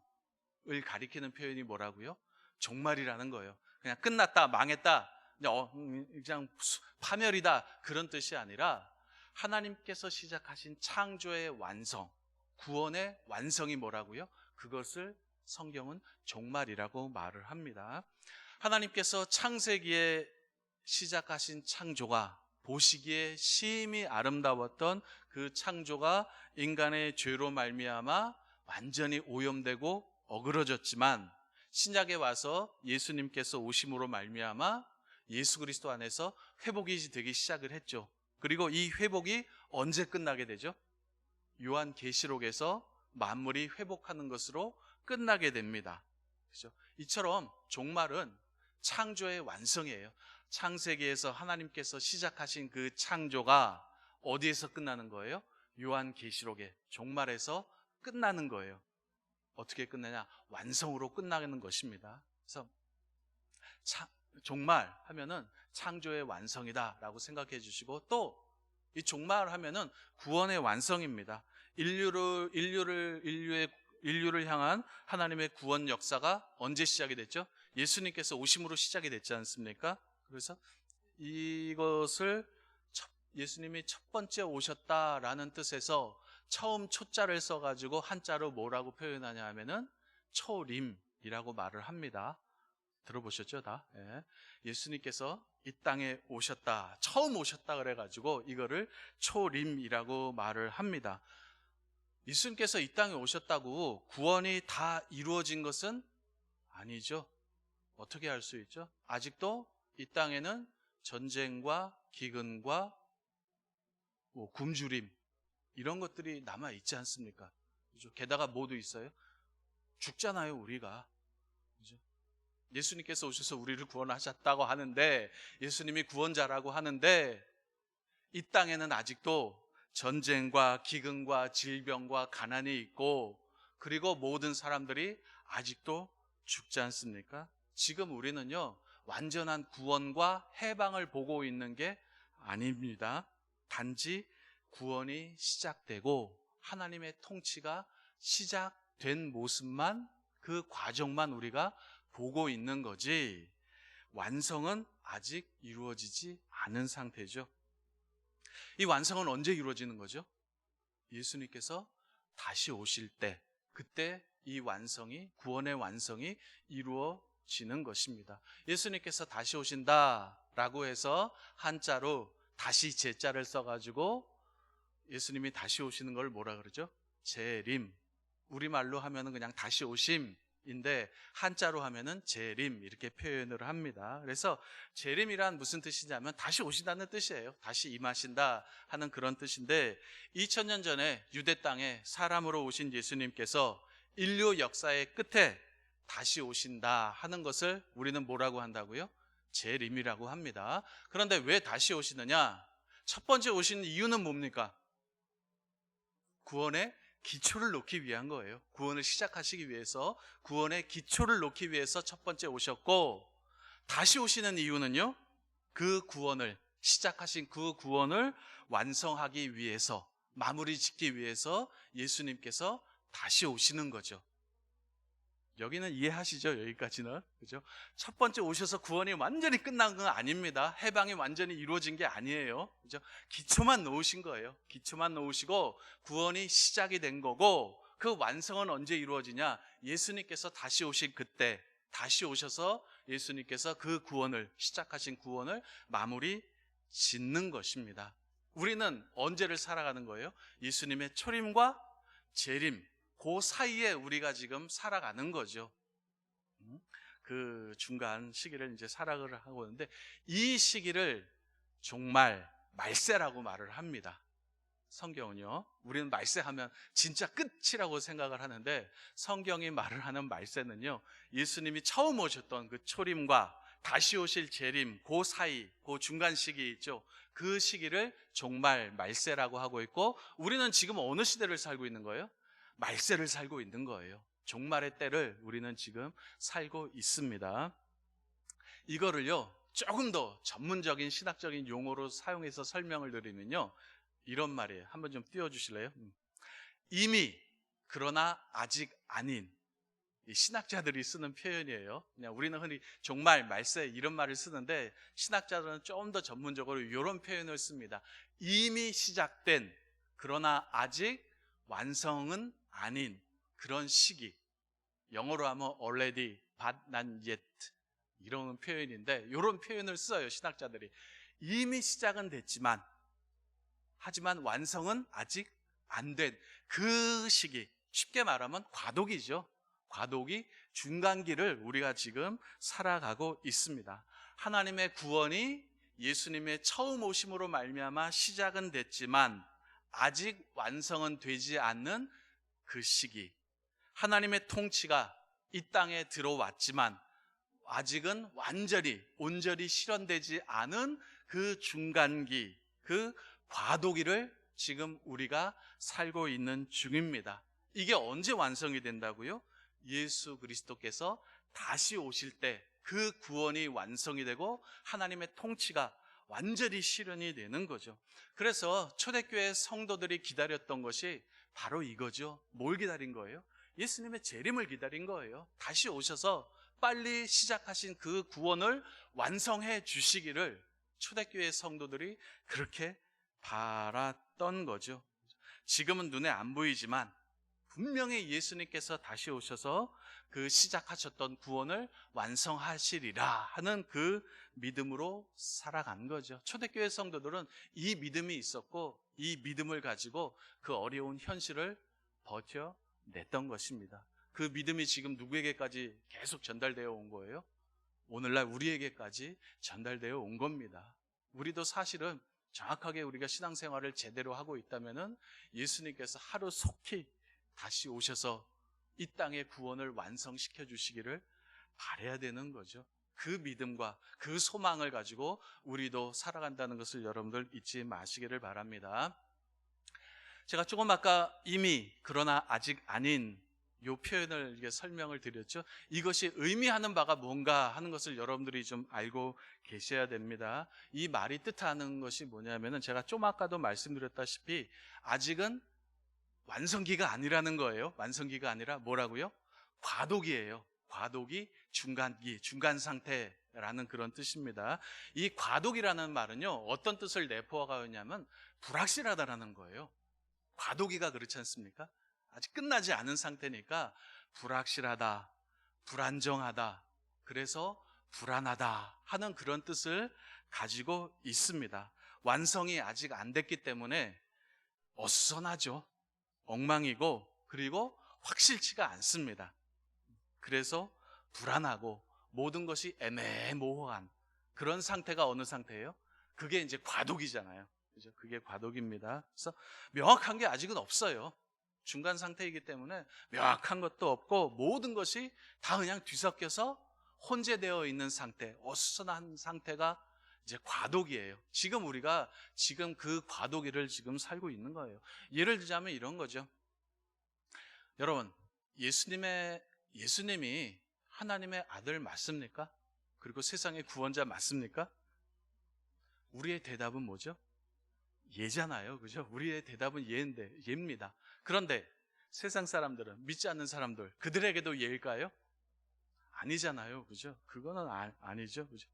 가리키는 표현이 뭐라고요? 종말이라는 거예요. 그냥 끝났다, 망했다, 그냥 파멸이다, 그런 뜻이 아니라 하나님께서 시작하신 창조의 완성, 구원의 완성이 뭐라고요? 그것을 성경은 종말이라고 말을 합니다. 하나님께서 창세기에 시작하신 창조가, 보시기에 심히 아름다웠던 그 창조가 인간의 죄로 말미암아 완전히 오염되고 어그러졌지만, 신약에 와서 예수님께서 오심으로 말미암아 예수 그리스도 안에서 회복이 되기 시작을 했죠. 그리고 이 회복이 언제 끝나게 되죠? 요한계시록에서 만물이 회복하는 것으로 끝나게 됩니다. 그렇죠? 이처럼 종말은 창조의 완성이에요. 창세기에서 하나님께서 시작하신 그 창조가 어디에서 끝나는 거예요? 요한계시록의 종말에서 끝나는 거예요. 어떻게 끝나냐? 완성으로 끝나는 것입니다. 그래서 종말 하면은 창조의 완성이다라고 생각해 주시고, 또 이 종말 하면은 구원의 완성입니다. 인류를 향한 하나님의 구원 역사가 언제 시작이 됐죠? 예수님께서 오심으로 시작이 됐지 않습니까? 그래서 이것을 예수님이 첫 번째 오셨다라는 뜻에서 처음 초자를 써가지고 한자로 뭐라고 표현하냐 하면은 초림이라고 말을 합니다. 들어보셨죠, 다? 예. 예수님께서 이 땅에 오셨다, 처음 오셨다 그래가지고 이거를 초림이라고 말을 합니다. 예수님께서 이 땅에 오셨다고 구원이 다 이루어진 것은 아니죠. 어떻게 할 수 있죠? 아직도 이 땅에는 전쟁과 기근과 굶주림, 이런 것들이 남아 있지 않습니까? 그죠? 게다가 뭐도 있어요? 죽잖아요, 우리가. 그죠? 예수님께서 오셔서 우리를 구원하셨다고 하는데, 예수님이 구원자라고 하는데, 이 땅에는 아직도 전쟁과 기근과 질병과 가난이 있고, 그리고 모든 사람들이 아직도 죽지 않습니까? 지금 우리는요, 완전한 구원과 해방을 보고 있는 게 아닙니다. 단지 구원이 시작되고 하나님의 통치가 시작된 모습만, 그 과정만 우리가 보고 있는 거지, 완성은 아직 이루어지지 않은 상태죠. 이 완성은 언제 이루어지는 거죠? 예수님께서 다시 오실 때, 그때 이 완성이, 구원의 완성이 이루어지는 것입니다. 예수님께서 다시 오신다라고 해서 한자로 다시 제자를 써가지고 예수님이 다시 오시는 걸 뭐라 그러죠? 재림. 우리말로 하면은 그냥 다시 오심인데, 한자로 하면은 재림, 이렇게 표현을 합니다. 그래서 재림이란 무슨 뜻이냐면 다시 오신다는 뜻이에요. 다시 임하신다 하는 그런 뜻인데, 2000년 전에 유대 땅에 사람으로 오신 예수님께서 인류 역사의 끝에 다시 오신다 하는 것을 우리는 뭐라고 한다고요? 재림이라고 합니다. 그런데 왜 다시 오시느냐? 첫 번째 오신 이유는 뭡니까? 구원의 기초를 놓기 위한 거예요. 구원을 시작하시기 위해서, 구원의 기초를 놓기 위해서 첫 번째 오셨고, 다시 오시는 이유는요, 그 구원을 시작하신 그 구원을 완성하기 위해서, 마무리 짓기 위해서 예수님께서 다시 오시는 거죠. 여기는 이해하시죠? 여기까지는. 그죠? 첫 번째 오셔서 구원이 완전히 끝난 건 아닙니다. 해방이 완전히 이루어진 게 아니에요. 그죠? 기초만 놓으신 거예요. 기초만 놓으시고 구원이 시작이 된 거고, 그 완성은 언제 이루어지냐? 예수님께서 다시 오신 그때, 다시 오셔서 예수님께서 그 구원을, 시작하신 구원을 마무리 짓는 것입니다. 우리는 언제를 살아가는 거예요? 예수님의 초림과 재림, 그 사이에 우리가 지금 살아가는 거죠. 그 중간 시기를 이제 살아가를 하고 있는데, 이 시기를 종말, 말세라고 말을 합니다. 성경은요, 우리는 말세하면 진짜 끝이라고 생각을 하는데, 성경이 말을 하는 말세는요, 예수님이 처음 오셨던 그 초림과 다시 오실 재림, 그 사이, 그 중간 시기 있죠. 그 시기를 종말, 말세라고 하고 있고, 우리는 지금 어느 시대를 살고 있는 거예요? 말세를 살고 있는 거예요. 종말의 때를 우리는 지금 살고 있습니다. 이거를요, 조금 더 전문적인 신학적인 용어로 사용해서 설명을 드리면요, 이런 말이에요. 한번 좀 띄워주실래요? 이미, 그러나 아직 아닌, 이 신학자들이 쓰는 표현이에요. 그냥 우리는 흔히 종말, 말세 이런 말을 쓰는데, 신학자들은 좀 더 전문적으로 이런 표현을 씁니다. 이미 시작된, 그러나 아직 완성은 아닌 그런 시기. 영어로 하면 already, but not yet 이런 표현인데, 이런 표현을 써요, 신학자들이. 이미 시작은 됐지만, 하지만 완성은 아직 안 된 그 시기. 쉽게 말하면 과도기죠. 과도기, 중간기를 우리가 지금 살아가고 있습니다. 하나님의 구원이 예수님의 처음 오심으로 말미암아 시작은 됐지만 아직 완성은 되지 않는 그 시기. 하나님의 통치가 이 땅에 들어왔지만 아직은 완전히 온전히 실현되지 않은 그 중간기, 그 과도기를 지금 우리가 살고 있는 중입니다. 이게 언제 완성이 된다고요? 예수 그리스도께서 다시 오실 때 그 구원이 완성이 되고 하나님의 통치가 완전히 실현이 되는 거죠. 그래서 초대교회 성도들이 기다렸던 것이 바로 이거죠. 뭘 기다린 거예요? 예수님의 재림을 기다린 거예요. 다시 오셔서 빨리 시작하신 그 구원을 완성해 주시기를 초대교회 성도들이 그렇게 바랐던 거죠. 지금은 눈에 안 보이지만 분명히 예수님께서 다시 오셔서 그 시작하셨던 구원을 완성하시리라 하는 그 믿음으로 살아간 거죠. 초대교회 성도들은 이 믿음이 있었고 이 믿음을 가지고 그 어려운 현실을 버텨냈던 것입니다. 그 믿음이 지금 누구에게까지 계속 전달되어 온 거예요? 오늘날 우리에게까지 전달되어 온 겁니다. 우리도 사실은 정확하게 우리가 신앙생활을 제대로 하고 있다면은 예수님께서 하루 속히 다시 오셔서 이 땅의 구원을 완성시켜 주시기를 바라야 되는 거죠. 그 믿음과 그 소망을 가지고 우리도 살아간다는 것을 여러분들 잊지 마시기를 바랍니다. 제가 조금 아까 이미 그러나 아직 아닌 이 표현을 이렇게 설명을 드렸죠. 이것이 의미하는 바가 뭔가 하는 것을 여러분들이 좀 알고 계셔야 됩니다. 이 말이 뜻하는 것이 뭐냐면은 제가 좀 아까도 말씀드렸다시피 아직은 완성기가 아니라는 거예요. 완성기가 아니라 뭐라고요? 과도기예요. 과도기, 중간기, 중간 상태라는 그런 뜻입니다. 이 과도기라는 말은요, 어떤 뜻을 내포하고 있냐면 불확실하다라는 거예요. 과도기가 그렇지 않습니까? 아직 끝나지 않은 상태니까 불확실하다, 불안정하다, 그래서 불안하다 하는 그런 뜻을 가지고 있습니다. 완성이 아직 안 됐기 때문에 어수선하죠. 엉망이고 그리고 확실치가 않습니다. 그래서 불안하고 모든 것이 애매모호한 그런 상태가 어느 상태예요? 그게 이제 과도기잖아요. 그죠? 그게 과도기입니다. 그래서 명확한 게 아직은 없어요. 중간 상태이기 때문에 명확한 것도 없고 모든 것이 다 그냥 뒤섞여서 혼재되어 있는 상태, 어수선한 상태가 이제 과도기예요. 지금 우리가 지금 그 과도기를 지금 살고 있는 거예요. 예를 들자면 이런 거죠. 여러분, 예수님이 하나님의 아들 맞습니까? 그리고 세상의 구원자 맞습니까? 우리의 대답은 뭐죠? 예잖아요. 그죠? 우리의 대답은 예입니다. 그런데 세상 사람들은, 믿지 않는 사람들, 그들에게도 예일까요? 아니잖아요. 그죠? 그거는 아니죠. 그죠?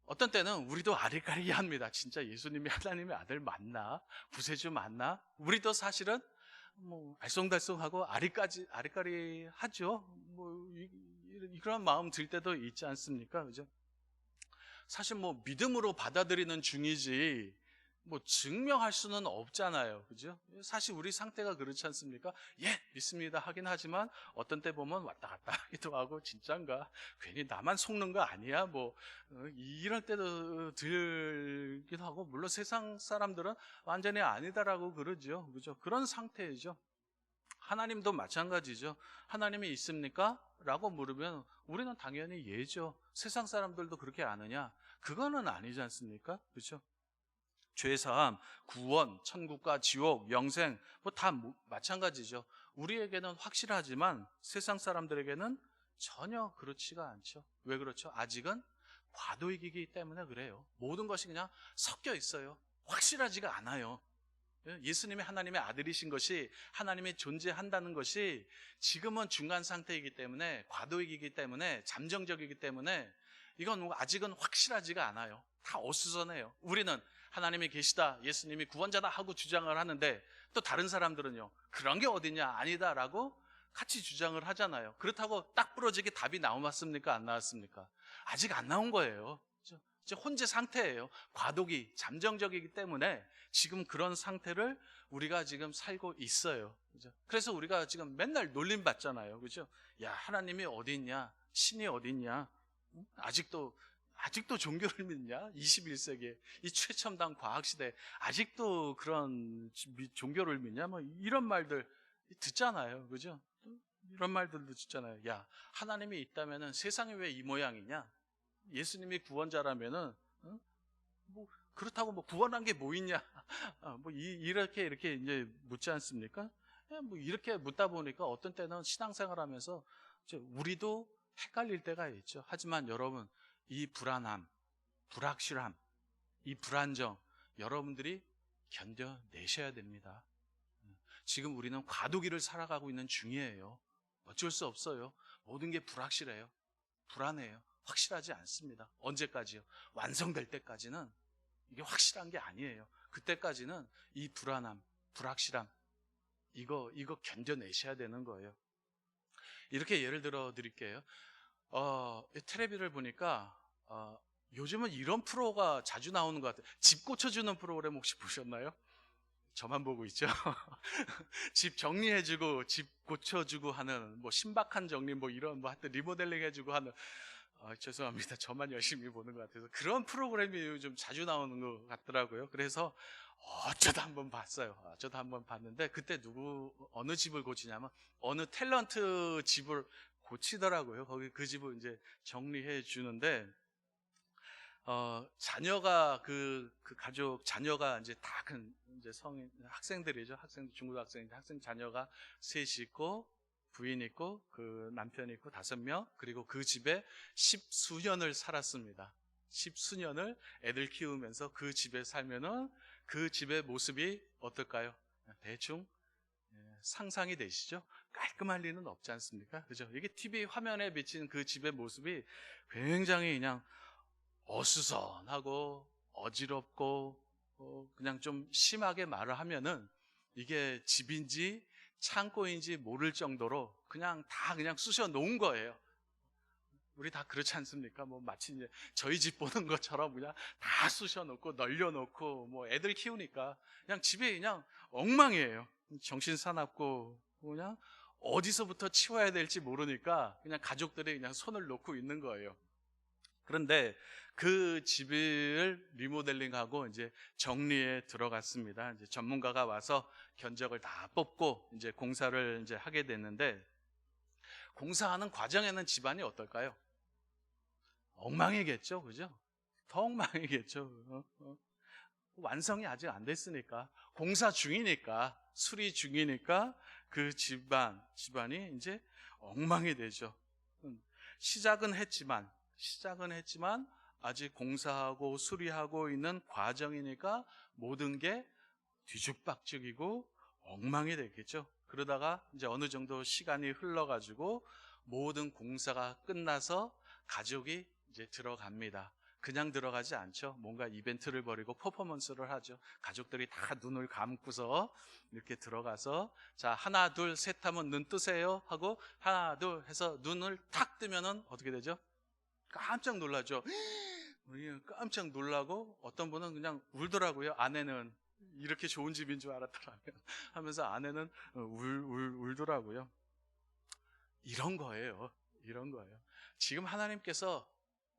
어떤 때는 우리도 아리까리 합니다. 진짜 예수님이 하나님의 아들 맞나? 구세주 맞나? 우리도 사실은 뭐 알쏭달쏭하고 아리까리 하죠. 뭐 이런 마음 들 때도 있지 않습니까? 그죠? 사실 뭐 믿음으로 받아들이는 중이지 뭐 증명할 수는 없잖아요. 그죠? 사실 우리 상태가 그렇지 않습니까? 예, 믿습니다 하긴 하지만 어떤 때 보면 왔다 갔다 하기도 하고 진짠가? 괜히 나만 속는 거 아니야? 뭐 이럴 때도 들기도 하고, 물론 세상 사람들은 완전히 아니다라고 그러죠. 그죠? 그런 상태이죠. 하나님도 마찬가지죠. 하나님이 있습니까? 라고 물으면 우리는 당연히 예죠. 세상 사람들도 그렇게 아느냐? 그거는 아니지 않습니까? 그렇죠? 죄사함, 구원, 천국과 지옥, 영생 뭐 다 마찬가지죠. 우리에게는 확실하지만 세상 사람들에게는 전혀 그렇지가 않죠. 왜 그렇죠? 아직은 과도이기 때문에 그래요. 모든 것이 그냥 섞여 있어요. 확실하지가 않아요. 예수님이 하나님의 아들이신 것이, 하나님이 존재한다는 것이 지금은 중간 상태이기 때문에, 과도이기 때문에, 잠정적이기 때문에 이건 아직은 확실하지가 않아요. 다 어수선해요. 우리는 하나님이 계시다, 예수님이 구원자다 하고 주장을 하는데, 또 다른 사람들은요, 그런 게 어딨냐, 아니다라고 같이 주장을 하잖아요. 그렇다고 딱 부러지게 답이 나왔습니까? 안 나왔습니까? 아직 안 나온 거예요. 이제 혼재 상태예요. 과도기, 잠정적이기 때문에 지금 그런 상태를 우리가 지금 살고 있어요. 그죠? 그래서 우리가 지금 맨날 놀림 받잖아요. 그죠? 야, 하나님이 어디 있냐? 신이 어디 있냐? 아직도 종교를 믿냐? 21세기에 이 최첨단 과학 시대에 아직도 그런 종교를 믿냐? 뭐 이런 말들 듣잖아요. 그죠? 이런 말들도 듣잖아요. 야, 하나님이 있다면은 세상이 왜 이 모양이냐? 예수님이 구원자라면은 뭐 그렇다고 뭐 구원한 게 뭐 있냐? 뭐 이렇게 이제 묻지 않습니까? 뭐 이렇게 묻다 보니까 어떤 때는 신앙생활하면서 우리도 헷갈릴 때가 있죠. 하지만 여러분, 이 불안함, 불확실함, 이 불안정 여러분들이 견뎌내셔야 됩니다. 지금 우리는 과도기를 살아가고 있는 중이에요. 어쩔 수 없어요. 모든 게 불확실해요. 불안해요. 확실하지 않습니다. 언제까지요? 완성될 때까지는 이게 확실한 게 아니에요. 그때까지는 이 불안함, 불확실함, 이거 견뎌내셔야 되는 거예요. 이렇게 예를 들어 드릴게요. 텔레비를 보니까 요즘은 이런 프로가 자주 나오는 것 같아요. 집 고쳐주는 프로그램 혹시 보셨나요? 저만 보고 있죠. 집 정리해주고 집 고쳐주고 하는, 뭐 신박한 정리, 뭐 이런 뭐 하여튼 리모델링 해주고 하는, 죄송합니다. 저만 열심히 보는 것 같아서 그런 프로그램이 요즘 자주 나오는 것 같더라고요. 그래서 어쩌다 한번 봤어요. 어쩌다 한번 봤는데, 그때 어느 집을 고치냐면 어느 탤런트 집을 고치더라고요. 거기 그 집을 이제 정리해 주는데, 자녀가 그 가족 자녀가 이제 다 큰 이제 성인 학생들이죠. 중고등학생 자녀가 셋이 있고, 부인 있고, 그 남편 있고, 5명, 그리고 그 집에 10수년을 살았습니다. 10수년을 애들 키우면서 그 집에 살면은 그 집의 모습이 어떨까요? 대충 상상이 되시죠? 깔끔할 리는 없지 않습니까? 그죠? 이게 TV 화면에 비친 그 집의 모습이 굉장히 그냥 어수선하고 어지럽고, 그냥 좀 심하게 말을 하면은 이게 집인지 창고인지 모를 정도로 그냥 쑤셔 놓은 거예요. 우리 다 그렇지 않습니까? 뭐 마치 이제 저희 집 보는 것처럼 그냥 다 쑤셔 놓고 널려 놓고, 뭐 애들 키우니까 그냥 집이 그냥 엉망이에요. 정신 사납고 그냥 어디서부터 치워야 될지 모르니까 그냥 가족들이 그냥 손을 놓고 있는 거예요. 그런데 그 집을 리모델링하고 이제 정리에 들어갔습니다. 이제 전문가가 와서 견적을 다 뽑고 이제 공사를 이제 하게 됐는데, 공사하는 과정에는 집안이 어떨까요? 엉망이겠죠, 그죠? 더 엉망이겠죠. 완성이 아직 안 됐으니까, 공사 중이니까, 수리 중이니까 그 집안이 이제 엉망이 되죠. 시작은 했지만 아직 공사하고 수리하고 있는 과정이니까 모든 게 뒤죽박죽이고 엉망이 됐겠죠. 그러다가 이제 어느 정도 시간이 흘러가지고 모든 공사가 끝나서 가족이 이제 들어갑니다. 그냥 들어가지 않죠. 뭔가 이벤트를 벌이고 퍼포먼스를 하죠. 가족들이 다 눈을 감고서 이렇게 들어가서, 자, 하나 둘 셋 하면 눈 뜨세요 하고 하나 둘 해서 눈을 탁 뜨면은 어떻게 되죠? 깜짝 놀라죠. 깜짝 놀라고 어떤 분은 그냥 울더라고요. 아내는 이렇게 좋은 집인 줄 알았더라면 하면서 아내는 울더라고요. 이런 거예요. 지금 하나님께서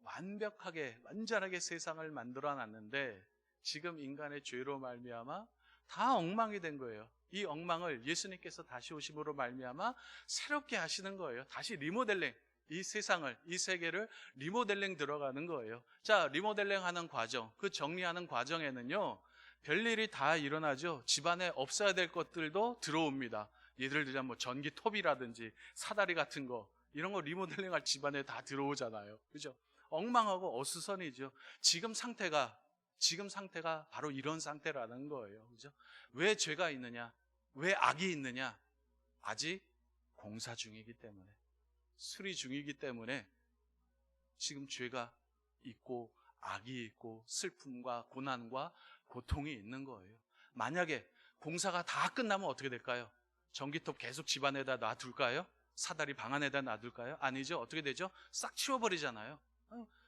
완전하게 세상을 만들어 놨는데 지금 인간의 죄로 말미암아 다 엉망이 된 거예요. 이 엉망을 예수님께서 다시 오심으로 말미암아 새롭게 하시는 거예요. 다시 리모델링, 이 세상을, 이 세계를 리모델링 들어가는 거예요. 자, 리모델링 하는 과정, 그 정리하는 과정에는요, 별일이 다 일어나죠. 집안에 없어야 될 것들도 들어옵니다. 예를 들자면 뭐 전기톱이라든지 사다리 같은 거, 이런 거 리모델링 할 집안에 다 들어오잖아요. 그죠? 엉망하고 어수선이죠. 지금 상태가 바로 이런 상태라는 거예요. 그죠? 왜 죄가 있느냐? 왜 악이 있느냐? 아직 공사 중이기 때문에, 수리 중이기 때문에 지금 죄가 있고 악이 있고 슬픔과 고난과 고통이 있는 거예요. 만약에 공사가 다 끝나면 어떻게 될까요? 전기톱 계속 집안에다 놔둘까요? 사다리 방 안에다 놔둘까요? 아니죠. 어떻게 되죠? 싹 치워버리잖아요.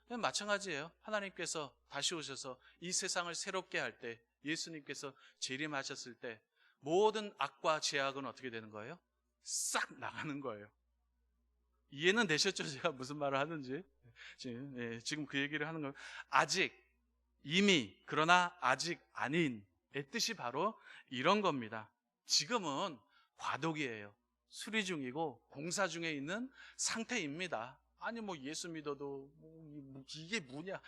그냥 마찬가지예요. 하나님께서 다시 오셔서 이 세상을 새롭게 할 때, 예수님께서 재림하셨을 때 모든 악과 죄악은 어떻게 되는 거예요? 싹 나가는 거예요. 이해는 되셨죠? 제가 무슨 말을 하는지. 지금 그 얘기를 하는 거예요. 아직, 이미, 그러나 아직 아닌의 뜻이 바로 이런 겁니다. 지금은 과도기예요. 수리 중이고 공사 중에 있는 상태입니다. 아니 뭐 예수 믿어도 이게 뭐냐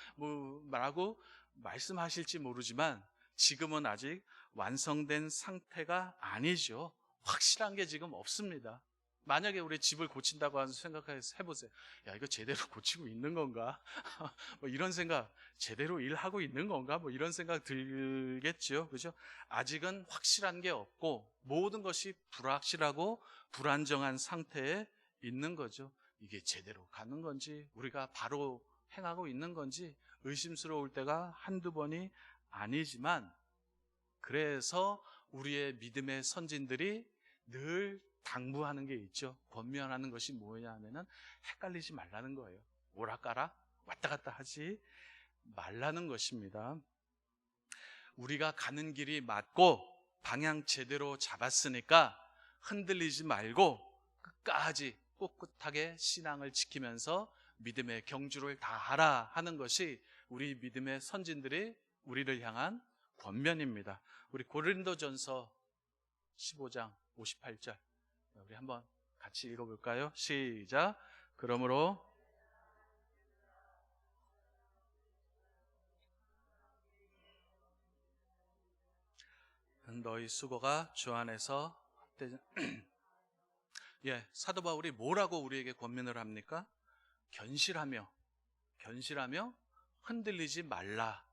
라고 말씀하실지 모르지만 지금은 아직 완성된 상태가 아니죠. 확실한 게 지금 없습니다. 만약에 우리 집을 고친다고 생각해서 해보세요. 야, 이거 제대로 고치고 있는 건가? 뭐 이런 생각, 제대로 일하고 있는 건가? 뭐 이런 생각 들겠죠. 그죠? 아직은 확실한 게 없고 모든 것이 불확실하고 불안정한 상태에 있는 거죠. 이게 제대로 가는 건지, 우리가 바로 행하고 있는 건지 의심스러울 때가 한두 번이 아니지만, 그래서 우리의 믿음의 선진들이 늘 당부하는 게 있죠. 권면하는 것이 뭐냐 하면은 헷갈리지 말라는 거예요. 오락가락 왔다 갔다 하지 말라는 것입니다. 우리가 가는 길이 맞고 방향 제대로 잡았으니까 흔들리지 말고 끝까지 꿋꿋하게 신앙을 지키면서 믿음의 경주를 다하라 하는 것이 우리 믿음의 선진들이 우리를 향한 권면입니다. 우리 고린도전서 15장 58절 우리 한번 같이 읽어볼까요? 시작. 그러므로 너희 수고가 주 안에서 사도 바울이 뭐라고 우리에게 권면을 합니까? 견실하며 흔들리지 말라.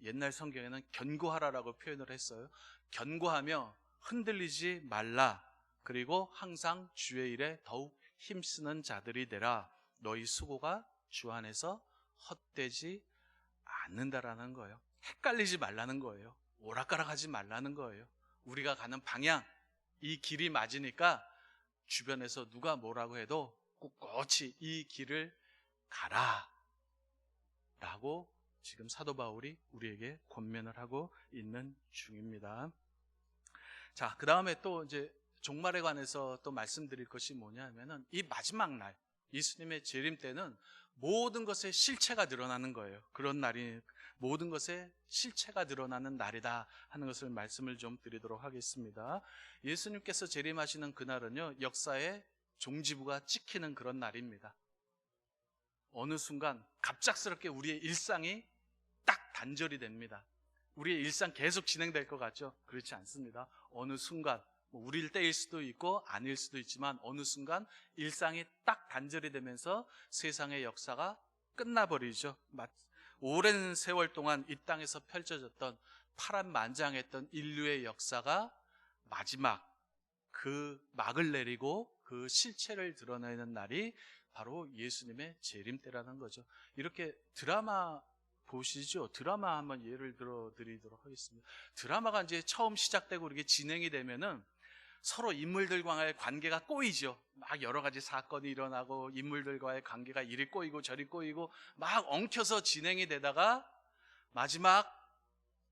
옛날 성경에는 견고하라라고 표현을 했어요. 견고하며 흔들리지 말라. 그리고 항상 주의 일에 더욱 힘쓰는 자들이 되라. 너희 수고가 주 안에서 헛되지 않는다라는 거예요. 헷갈리지 말라는 거예요. 오락가락하지 말라는 거예요. 우리가 가는 방향, 이 길이 맞으니까 주변에서 누가 뭐라고 해도 꿋꿋이 이 길을 가라 라고 지금 사도 바울이 우리에게 권면을 하고 있는 중입니다. 자, 그 다음에 또 이제 종말에 관해서 또 말씀드릴 것이 뭐냐 하면은 이 마지막 날, 예수님의 재림 때는 모든 것의 실체가 드러나는 거예요. 그런 날이 모든 것의 실체가 드러나는 날이다 하는 것을 말씀을 좀 드리도록 하겠습니다. 예수님께서 재림하시는 그날은요, 역사의 종지부가 찍히는 그런 날입니다. 어느 순간 갑작스럽게 우리의 일상이 딱 단절이 됩니다. 우리의 일상 계속 진행될 것 같죠? 그렇지 않습니다. 어느 순간, 우리일 때일 수도 있고 아닐 수도 있지만 어느 순간 일상이 딱 단절이 되면서 세상의 역사가 끝나버리죠. 오랜 세월 동안 이 땅에서 펼쳐졌던 파란만장했던 인류의 역사가 마지막 그 막을 내리고 그 실체를 드러내는 날이 바로 예수님의 재림 때라는 거죠. 이렇게 드라마 보시죠. 드라마 한번 예를 들어 드리도록 하겠습니다. 드라마가 이제 처음 시작되고 이렇게 진행이 되면은 서로 인물들과의 관계가 꼬이죠. 막 여러 가지 사건이 일어나고 인물들과의 관계가 이리 꼬이고 저리 꼬이고 막 엉켜서 진행이 되다가 마지막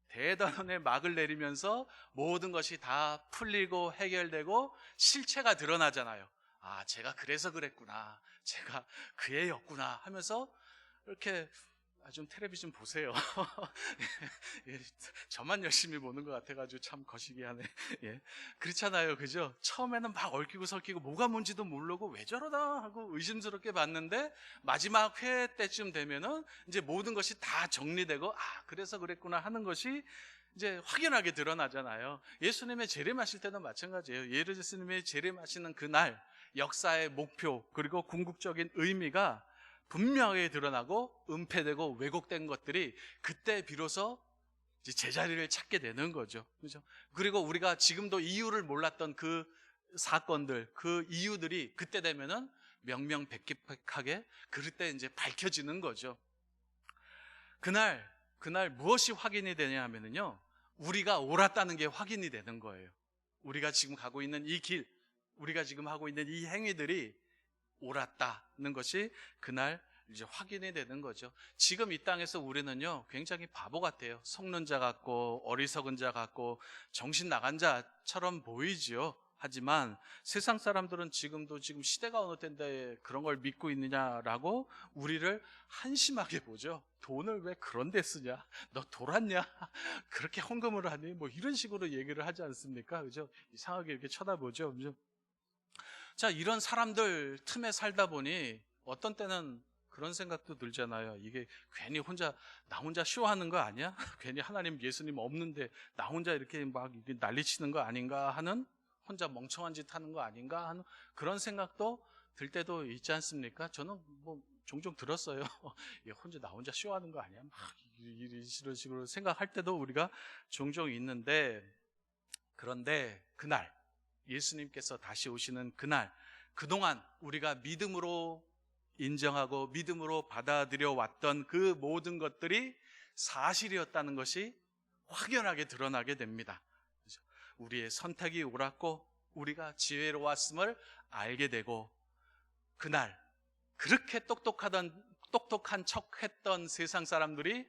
대단원의 막을 내리면서 모든 것이 다 풀리고 해결되고 실체가 드러나잖아요. 아, 제가 그래서 그랬구나. 제가 그 애였구나 하면서 이렇게 좀 텔레비전 보세요. 예, 저만 열심히 보는 것 같아가지고 참 거시기하네. 예, 그렇잖아요, 그죠? 처음에는 막 얽히고 설키고 뭐가 뭔지도 모르고 왜 저러다 하고 의심스럽게 봤는데 마지막 회 때쯤 되면은 이제 모든 것이 다 정리되고 아, 그래서 그랬구나 하는 것이 이제 확연하게 드러나잖아요. 예수님의 재림하실 때도 마찬가지예요. 예수님의 재림하시는 그날 역사의 목표 그리고 궁극적인 의미가 분명하게 드러나고 은폐되고 왜곡된 것들이 그때 비로소 이제 제자리를 찾게 되는 거죠. 그렇죠? 그리고 우리가 지금도 이유를 몰랐던 그 사건들, 그 이유들이 그때 되면은 명명백백하게 그때 이제 밝혀지는 거죠. 그날 무엇이 확인이 되냐 하면은요, 우리가 옳았다는 게 확인이 되는 거예요. 우리가 지금 가고 있는 이 길, 우리가 지금 하고 있는 이 행위들이 옳았다는 것이 그날 이제 확인이 되는 거죠. 지금 이 땅에서 우리는요 굉장히 바보 같아요. 속는 자 같고 어리석은 자 같고 정신 나간 자처럼 보이지요. 하지만 세상 사람들은 지금 시대가 어느 때인데 그런 걸 믿고 있느냐라고 우리를 한심하게 보죠. 돈을 왜 그런 데 쓰냐? 너 돌았냐? 그렇게 헌금을 하니? 뭐 이런 식으로 얘기를 하지 않습니까? 그죠? 이상하게 이렇게 쳐다보죠. 그죠? 자, 이런 사람들 틈에 살다 보니 어떤 때는 그런 생각도 들잖아요. 이게 괜히 나 혼자 쇼하는 거 아니야? 괜히 하나님, 예수님 없는데 나 혼자 이렇게 막 난리치는 거 아닌가 하는, 혼자 멍청한 짓 하는 거 아닌가 하는 그런 생각도 들 때도 있지 않습니까? 저는 뭐 종종 들었어요. 나 혼자 쇼하는 거 아니야? 막 이런 식으로 생각할 때도 우리가 종종 있는데, 그런데 그날 예수님께서 다시 오시는 그날, 그동안 우리가 믿음으로 인정하고 믿음으로 받아들여 왔던 그 모든 것들이 사실이었다는 것이 확연하게 드러나게 됩니다. 우리의 선택이 옳았고 우리가 지혜로웠음을 알게 되고, 그날 그렇게 똑똑한 척했던 세상 사람들이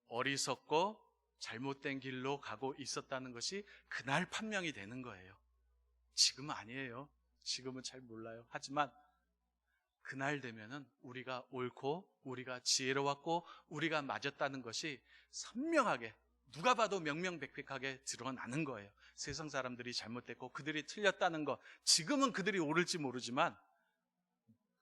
어리석고 잘못된 길로 가고 있었다는 것이 그날 판명이 되는 거예요. 지금은 아니에요. 지금은 잘 몰라요. 하지만 그날 되면은 우리가 옳고 우리가 지혜로웠고 우리가 맞았다는 것이 선명하게, 누가 봐도 명명백백하게 드러나는 거예요. 세상 사람들이 잘못됐고 그들이 틀렸다는 것, 지금은 그들이 옳을지 모르지만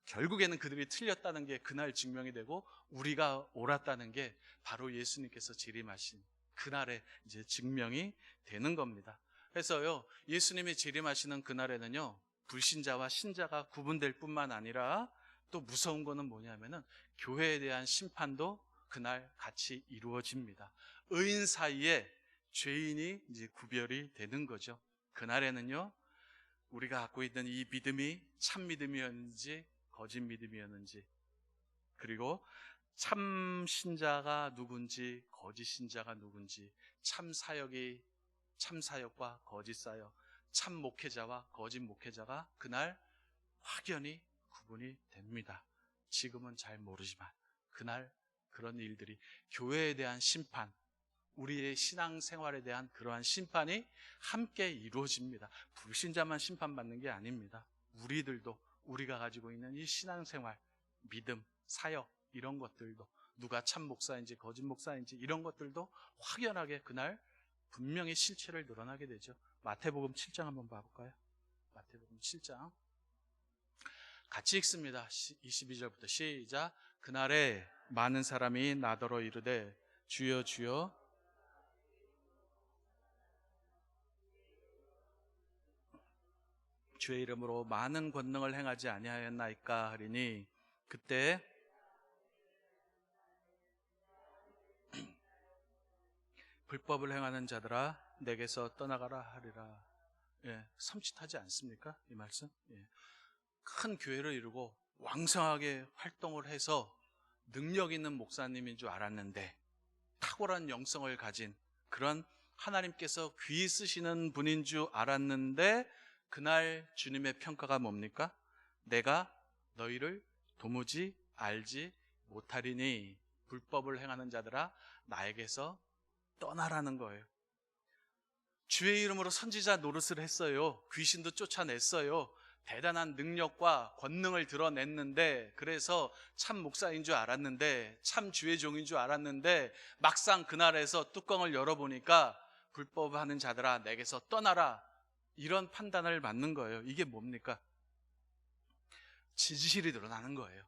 결국에는 그들이 틀렸다는 게 그날 증명이 되고 우리가 옳았다는 게 바로 예수님께서 재림하신 그날에 이제 증명이 되는 겁니다. 그래서요, 예수님이 재림하시는 그날에는요, 불신자와 신자가 구분될 뿐만 아니라 또 무서운 거는 뭐냐면은 교회에 대한 심판도 그날 같이 이루어집니다. 의인 사이에 죄인이 이제 구별이 되는 거죠. 그날에는요, 우리가 갖고 있는 이 믿음이 참 믿음이었는지 거짓 믿음이었는지, 그리고 참 신자가 누군지 거짓 신자가 누군지, 참 사역과 거짓 사역, 참 목회자와 거짓 목회자가 그날 확연히 구분이 됩니다. 지금은 잘 모르지만 그날 그런 일들이, 교회에 대한 심판, 우리의 신앙생활에 대한 그러한 심판이 함께 이루어집니다. 불신자만 심판받는 게 아닙니다. 우리들도, 우리가 가지고 있는 이 신앙생활, 믿음, 사역, 이런 것들도, 누가 참 목사인지 거짓 목사인지 이런 것들도 확연하게 그날 분명히 실체를 드러나게 되죠. 마태복음 7장 한번 봐볼까요? 마태복음 7장. 같이 읽습니다. 22절부터 시작. 그날에 많은 사람이 나더러 이르되 주여 주여 주의 이름으로 많은 권능을 행하지 아니하였나이까 하리니 그때 불법을 행하는 자들아 내게서 떠나가라 하리라. 예, 섬찟하지 않습니까? 이 말씀? 예. 큰 교회를 이루고 왕성하게 활동을 해서 능력 있는 목사님인 줄 알았는데, 탁월한 영성을 가진 그런 하나님께서 귀히 쓰시는 분인 줄 알았는데, 그날 주님의 평가가 뭡니까? 내가 너희를 도무지 알지 못하리니 불법을 행하는 자들아 나에게서 떠나라는 거예요. 주의 이름으로 선지자 노릇을 했어요. 귀신도 쫓아냈어요. 대단한 능력과 권능을 드러냈는데, 그래서 참 목사인 줄 알았는데, 참 주의 종인 줄 알았는데, 막상 그날에서 뚜껑을 열어보니까 불법하는 자들아 내게서 떠나라, 이런 판단을 받는 거예요. 이게 뭡니까? 진실이 드러나는 거예요.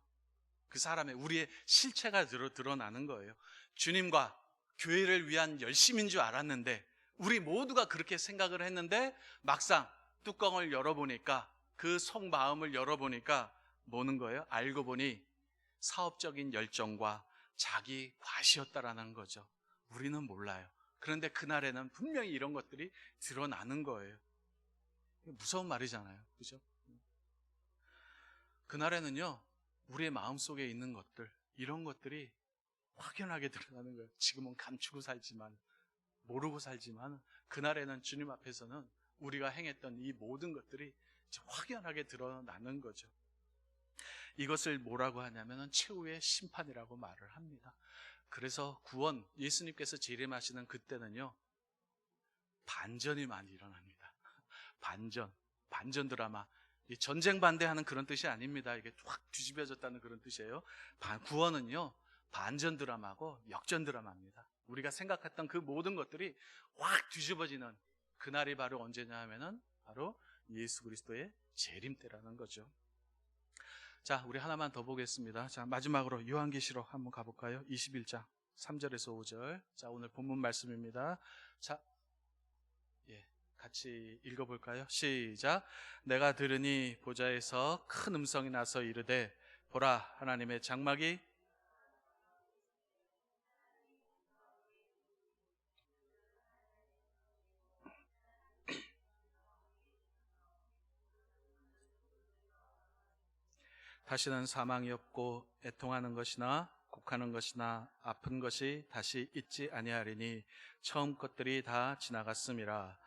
그 사람의, 우리의 실체가 드러나는 거예요. 주님과 교회를 위한 열심인 줄 알았는데, 우리 모두가 그렇게 생각을 했는데, 막상 뚜껑을 열어보니까, 그 속마음을 열어보니까 뭐는 거예요? 알고 보니 사업적인 열정과 자기 과시였다라는 거죠. 우리는 몰라요. 그런데 그날에는 분명히 이런 것들이 드러나는 거예요. 무서운 말이잖아요. 그죠? 그날에는요, 우리의 마음속에 있는 것들, 이런 것들이 확연하게 드러나는 거예요. 지금은 감추고 살지만, 모르고 살지만, 그날에는 주님 앞에서는 우리가 행했던 이 모든 것들이 확연하게 드러나는 거죠. 이것을 뭐라고 하냐면 최후의 심판이라고 말을 합니다. 그래서 구원, 예수님께서 재림하시는 그때는요, 반전이 많이 일어납니다. 반전 드라마. 전쟁 반대하는 그런 뜻이 아닙니다. 이게 확 뒤집어졌다는 그런 뜻이에요. 구원은요, 반전 드라마고 역전 드라마입니다. 우리가 생각했던 그 모든 것들이 확 뒤집어지는 그날이 바로 언제냐 하면은 바로 예수 그리스도의 재림 때라는 거죠. 자, 우리 하나만 더 보겠습니다. 자, 마지막으로 요한계시록 한번 가볼까요? 21장 3절에서 5절. 자, 오늘 본문 말씀입니다. 자, 같이 읽어볼까요? 시작. 내가 들으니 보좌에서 큰 음성이 나서 이르되 보라, 하나님의 장막이 다시는 사망이 없고 애통하는 것이나 곡하는 것이나 아픈 것이 다시 있지 아니하리니 처음 것들이 다 지나갔음이라.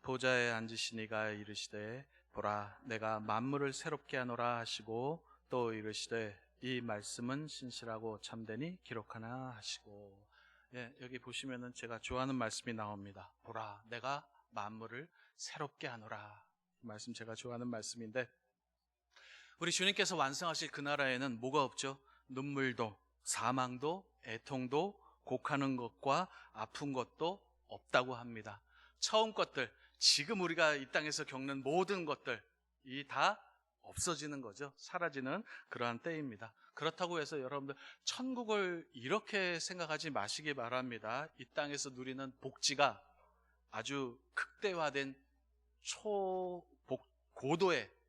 보좌에 앉으시니가 이르시되 보라, 내가 만물을 새롭게 하노라 하시고 또 이르시되 이 말씀은 신실하고 참되니 기록하나 하시고. 여기 보시면은 제가 좋아하는 말씀이 나옵니다. 보라, 내가 만물을 새롭게 하노라. 이 말씀 제가 좋아하는 말씀인데, 우리 주님께서 완성하실 그 나라에는 뭐가 없죠? 눈물도, 사망도, 애통도, 곡하는 것과 아픈 것도 없다고 합니다. 처음 것들, 지금 우리가 이 땅에서 겪는 모든 것들이 다 없어지는 거죠. 사라지는 그러한 때입니다. 그렇다고 해서 여러분들 천국을 이렇게 생각하지 마시기 바랍니다. 이 땅에서 누리는 복지가 아주 극대화된 고도의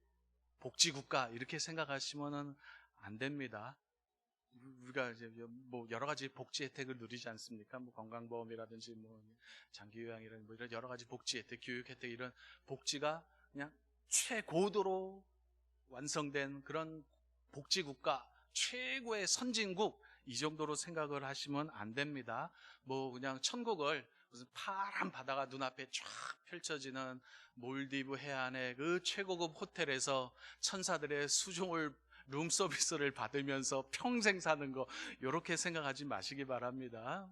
복지국가, 이렇게 생각하시면 안 됩니다. 우리가 이제 뭐 여러 가지 복지 혜택을 누리지 않습니까? 뭐 건강보험이라든지 뭐 장기요양이라든지 뭐 이런 여러 가지 복지 혜택, 교육 혜택, 이런 복지가 그냥 최고도로 완성된 그런 복지국가, 최고의 선진국, 이 정도로 생각을 하시면 안 됩니다. 뭐 그냥 천국을 무슨 파란 바다가 눈앞에 쫙 펼쳐지는 몰디브 해안의 그 최고급 호텔에서 천사들의 수종을 룸 서비스를 받으면서 평생 사는 거, 이렇게 생각하지 마시기 바랍니다.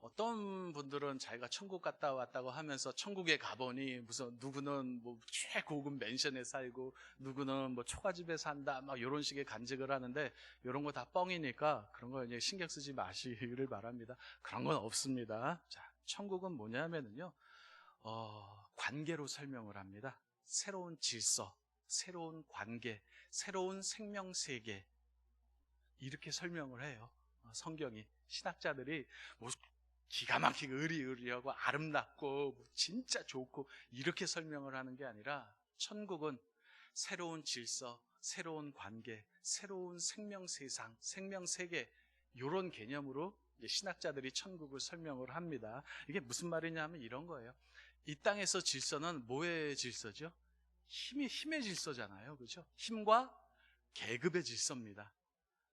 어떤 분들은 자기가 천국 갔다 왔다고 하면서 천국에 가보니 무슨 누구는 뭐 최고급 맨션에 살고 누구는 뭐 초가집에 산다 막 이런 식의 간증을 하는데, 이런 거 다 뻥이니까 그런 거 이제 신경 쓰지 마시기를 바랍니다. 그런 건 없습니다. 자, 천국은 뭐냐면은요, 관계로 설명을 합니다. 새로운 질서, 새로운 관계, 새로운 생명세계, 이렇게 설명을 해요. 성경이. 신학자들이 뭐 기가 막히게 의리의리하고 아름답고 뭐 진짜 좋고 이렇게 설명을 하는 게 아니라, 천국은 새로운 질서, 새로운 관계, 새로운 생명세상, 생명세계, 이런 개념으로 신학자들이 천국을 설명을 합니다. 이게 무슨 말이냐 하면 이런 거예요. 이 땅에서 질서는 뭐의 질서죠? 힘의 질서잖아요. 그렇죠? 힘과 계급의 질서입니다.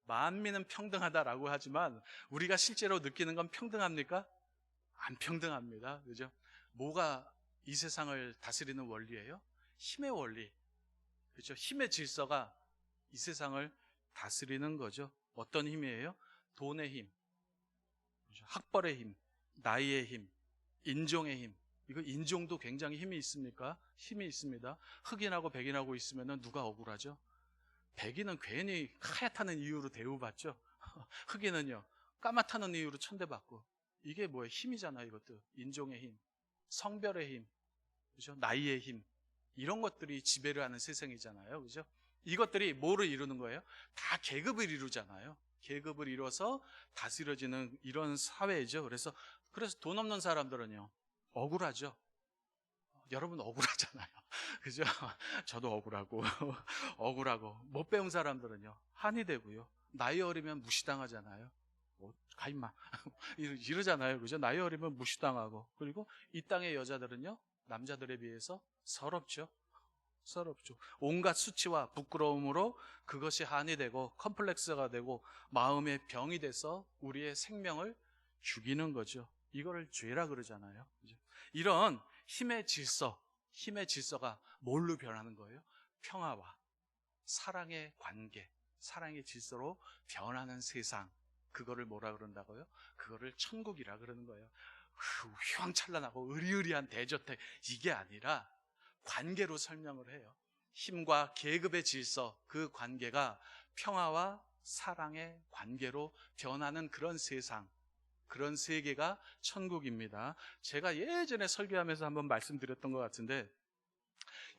만민은 평등하다라고 하지만 우리가 실제로 느끼는 건 평등합니까? 안 평등합니다. 그죠? 뭐가 이 세상을 다스리는 원리예요? 힘의 원리. 그죠? 힘의 질서가 이 세상을 다스리는 거죠. 어떤 힘이에요? 돈의 힘, 그죠? 학벌의 힘, 나이의 힘, 인종의 힘. 이거 인종도 굉장히 힘이 있습니까? 힘이 있습니다. 흑인하고 백인하고 있으면 누가 억울하죠? 백인은 괜히 하얗다는 이유로 대우받죠. 흑인은요, 까맣다는 이유로 천대받고. 이게 뭐예요? 힘이잖아요. 이것도 인종의 힘, 성별의 힘, 그죠? 나이의 힘, 이런 것들이 지배를 하는 세상이잖아요. 그죠? 이것들이 뭐를 이루는 거예요? 다 계급을 이루잖아요. 계급을 이뤄서 다스려지는 이런 사회죠. 그래서 돈 없는 사람들은요, 억울하죠. 여러분 억울하잖아요. 그죠? 저도 억울하고, 억울하고. 못 배운 사람들은요, 한이 되고요. 나이 어리면 무시당하잖아요. 가 임마 이러잖아요. 그죠? 나이 어리면 무시당하고. 그리고 이 땅의 여자들은요, 남자들에 비해서 서럽죠. 서럽죠. 온갖 수치와 부끄러움으로 그것이 한이 되고 컴플렉스가 되고 마음의 병이 돼서 우리의 생명을 죽이는 거죠. 이거를 죄라 그러잖아요. 그죠? 이런 힘의 질서가 뭘로 변하는 거예요? 평화와 사랑의 관계, 사랑의 질서로 변하는 세상. 그거를 뭐라 그런다고요? 그거를 천국이라 그러는 거예요. 휘황찬란하고 의리의리한 대저택, 이게 아니라 관계로 설명을 해요. 힘과 계급의 질서, 그 관계가 평화와 사랑의 관계로 변하는 그런 세상, 그런 세계가 천국입니다. 제가 예전에 설교하면서 한번 말씀드렸던 것 같은데,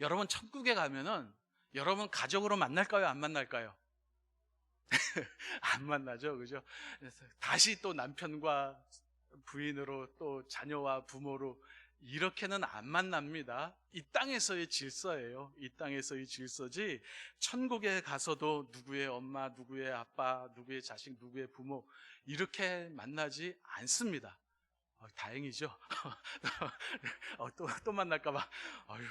여러분 천국에 가면은 여러분 가족으로 만날까요? 안 만날까요? 안 만나죠. 그죠? 그래서 다시 또 남편과 부인으로 또 자녀와 부모로 이렇게는 안 만납니다. 이 땅에서의 질서예요. 이 땅에서의 질서지, 천국에 가서도 누구의 엄마, 누구의 아빠, 누구의 자식, 누구의 부모 이렇게 만나지 않습니다. 다행이죠. 또 만날까봐,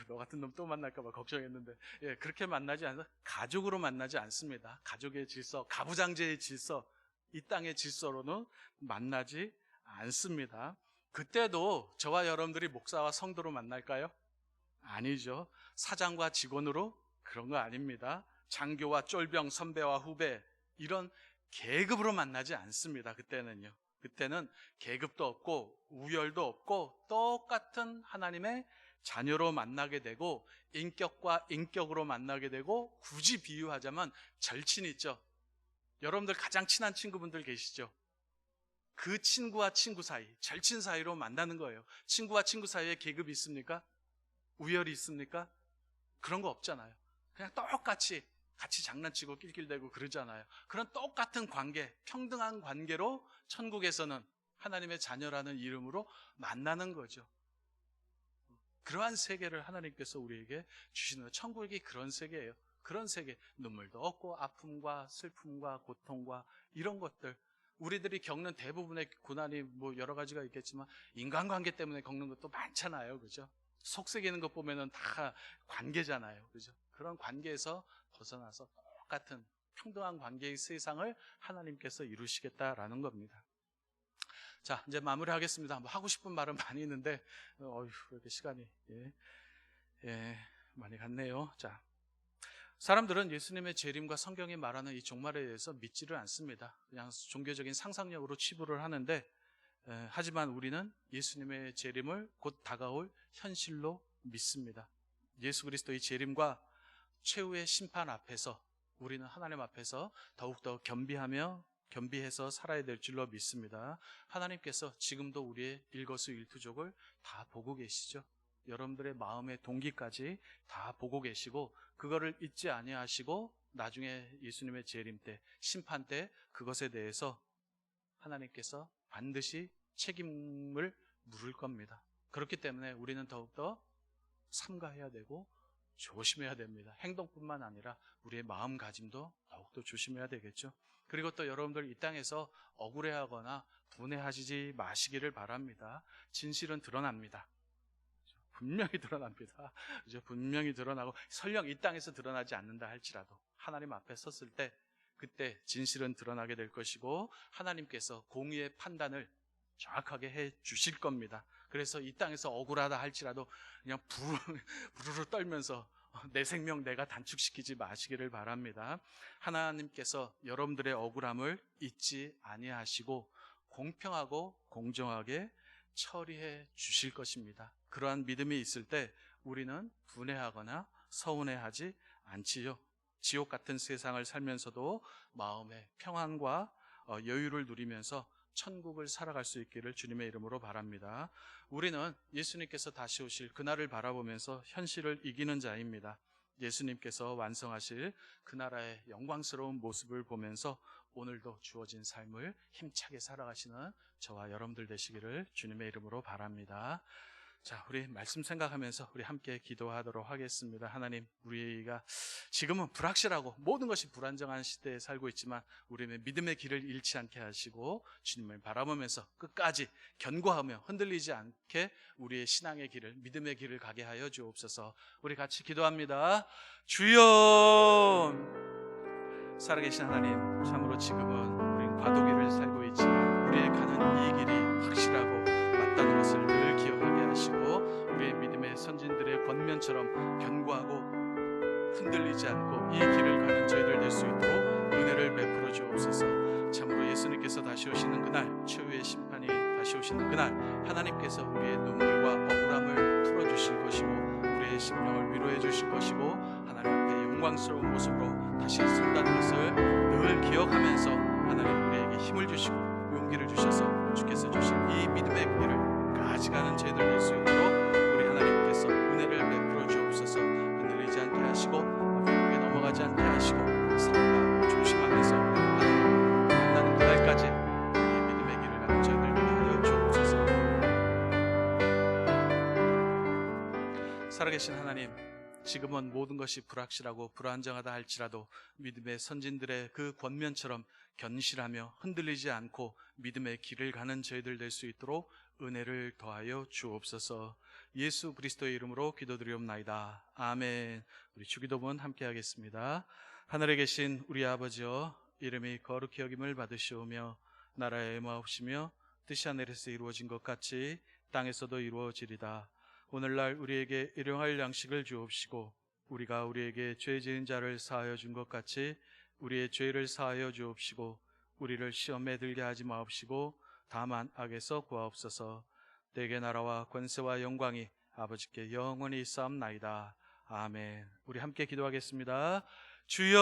너 같은 놈 또 만날까봐 걱정했는데, 예, 그렇게 만나지 않아서 가족으로 만나지 않습니다. 가족의 질서, 가부장제의 질서, 이 땅의 질서로는 만나지 않습니다. 그때도 저와 여러분들이 목사와 성도로 만날까요? 아니죠. 사장과 직원으로? 그런 거 아닙니다. 장교와 쫄병, 선배와 후배, 이런 계급으로 만나지 않습니다. 그때는요. 그때는 계급도 없고 우열도 없고 똑같은 하나님의 자녀로 만나게 되고, 인격과 인격으로 만나게 되고, 굳이 비유하자면 절친 있죠. 여러분들 가장 친한 친구분들 계시죠? 그 친구와 친구 사이, 절친 사이로 만나는 거예요. 친구와 친구 사이에 계급이 있습니까? 우열이 있습니까? 그런 거 없잖아요. 그냥 똑같이 같이 장난치고 낄낄대고 그러잖아요. 그런 똑같은 관계, 평등한 관계로 천국에서는 하나님의 자녀라는 이름으로 만나는 거죠. 그러한 세계를 하나님께서 우리에게 주시는 거예요. 천국이 그런 세계예요. 그런 세계, 눈물도 없고 아픔과 슬픔과 고통과 이런 것들, 우리들이 겪는 대부분의 고난이 뭐 여러 가지가 있겠지만 인간관계 때문에 겪는 것도 많잖아요. 그죠? 속썩이는 것 보면은 다 관계잖아요. 그죠? 그런 관계에서 벗어나서 똑같은 평등한 관계의 세상을 하나님께서 이루시겠다라는 겁니다. 자, 이제 마무리하겠습니다. 뭐 하고 싶은 말은 많이 있는데, 이렇게 시간이, 많이 갔네요. 자, 사람들은 예수님의 재림과 성경이 말하는 이 종말에 대해서 믿지를 않습니다. 그냥 종교적인 상상력으로 치부를 하는데, 하지만 우리는 예수님의 재림을 곧 다가올 현실로 믿습니다. 예수 그리스도의 재림과 최후의 심판 앞에서 우리는 하나님 앞에서 더욱더 겸비해서 살아야 될 줄로 믿습니다. 하나님께서 지금도 우리의 일거수일투족을 다 보고 계시죠. 여러분들의 마음의 동기까지 다 보고 계시고 그거를 잊지 아니하시고 나중에 예수님의 재림 때, 심판 때 그것에 대해서 하나님께서 반드시 책임을 물을 겁니다. 그렇기 때문에 우리는 더욱더 삼가해야 되고 조심해야 됩니다. 행동뿐만 아니라 우리의 마음가짐도 더욱더 조심해야 되겠죠. 그리고 또 여러분들 이 땅에서 억울해하거나 분해하시지 마시기를 바랍니다. 진실은 드러납니다. 분명히 드러납니다. 분명히 드러나고 설령 이 땅에서 드러나지 않는다 할지라도 하나님 앞에 섰을 때 그때 진실은 드러나게 될 것이고 하나님께서 공의의 판단을 정확하게 해 주실 겁니다. 그래서 이 땅에서 억울하다 할지라도 그냥 부르르 떨면서 내 생명 내가 단축시키지 마시기를 바랍니다. 하나님께서 여러분들의 억울함을 잊지 아니하시고 공평하고 공정하게 처리해 주실 것입니다. 그러한 믿음이 있을 때 우리는 분해하거나 서운해하지 않지요. 지옥 같은 세상을 살면서도 마음의 평안과 여유를 누리면서 천국을 살아갈 수 있기를 주님의 이름으로 바랍니다. 우리는 예수님께서 다시 오실 그날을 바라보면서 현실을 이기는 자입니다. 예수님께서 완성하실 그 나라의 영광스러운 모습을 보면서 오늘도 주어진 삶을 힘차게 살아가시는 저와 여러분들 되시기를 주님의 이름으로 바랍니다. 자, 우리 말씀 생각하면서 우리 함께 기도하도록 하겠습니다. 하나님, 우리가 지금은 불확실하고 모든 것이 불안정한 시대에 살고 있지만 우리의 믿음의 길을 잃지 않게 하시고 주님을 바라보면서 끝까지 견고하며 흔들리지 않게 우리의 신앙의 길을, 믿음의 길을 가게 하여 주옵소서. 우리 같이 기도합니다. 주여, 살아계신 하나님, 참으로 지금은 우린 과도기를 살고 있지만 우리의 가는 이 길이 확실하고 맞다는 것을 늘 기억하게 하시고 우리의 믿음의 선진들의 권면처럼 견고하고 흔들리지 않고 이 길을 가는 저희들 될 수 있도록 은혜를 베풀어 주옵소서. 참으로 예수님께서 다시 오시는 그날, 최후의 심판이 다시 오시는 그날 하나님께서 우리의 눈물과 억울함을 풀어주실 것이고 우리의 심령을 위로해 주실 것이고 하나님 앞에 영광스러운 모습으로 다시 선다는 것을 늘 기억하면서 하나님 우리에게 힘을 주시고 용기를 주셔서 주께서 주신 이 믿음의 길을 가져가는 저희들 될 수 있도록 우리 하나님께서 은혜를 베풀어 주옵소서. 흔들리지 않게 하시고 앞에 넘어가지 않게 하시고 삼가 조심하면서 하나님 만나는 그날까지 이 믿음의 길을 가는 저희들 되게 하여 주옵소서. 살아계신 하나님, 지금은 모든 것이 불확실하고 불안정하다 할지라도 믿음의 선진들의 그 권면처럼 견실하며 흔들리지 않고 믿음의 길을 가는 저희들 될 수 있도록 은혜를 더하여 주옵소서. 예수 그리스도의 이름으로 기도드리옵나이다. 아멘. 우리 주기도문 함께 하겠습니다. 하늘에 계신 우리 아버지여, 이름이 거룩히 여김을 받으시오며 나라의 마옵시며 뜻이 하늘에서 이루어진 것 같이 땅에서도 이루어지리다. 오늘날 우리에게 일용할 양식을 주옵시고 우리가 우리에게 죄 지은 자를 사하여 준 것 같이 우리의 죄를 사하여 주옵시고 우리를 시험에 들게 하지 마옵시고 다만 악에서 구하옵소서. 내게 나라와 권세와 영광이 아버지께 영원히 있사옵나이다. 아멘. 우리 함께 기도하겠습니다. 주여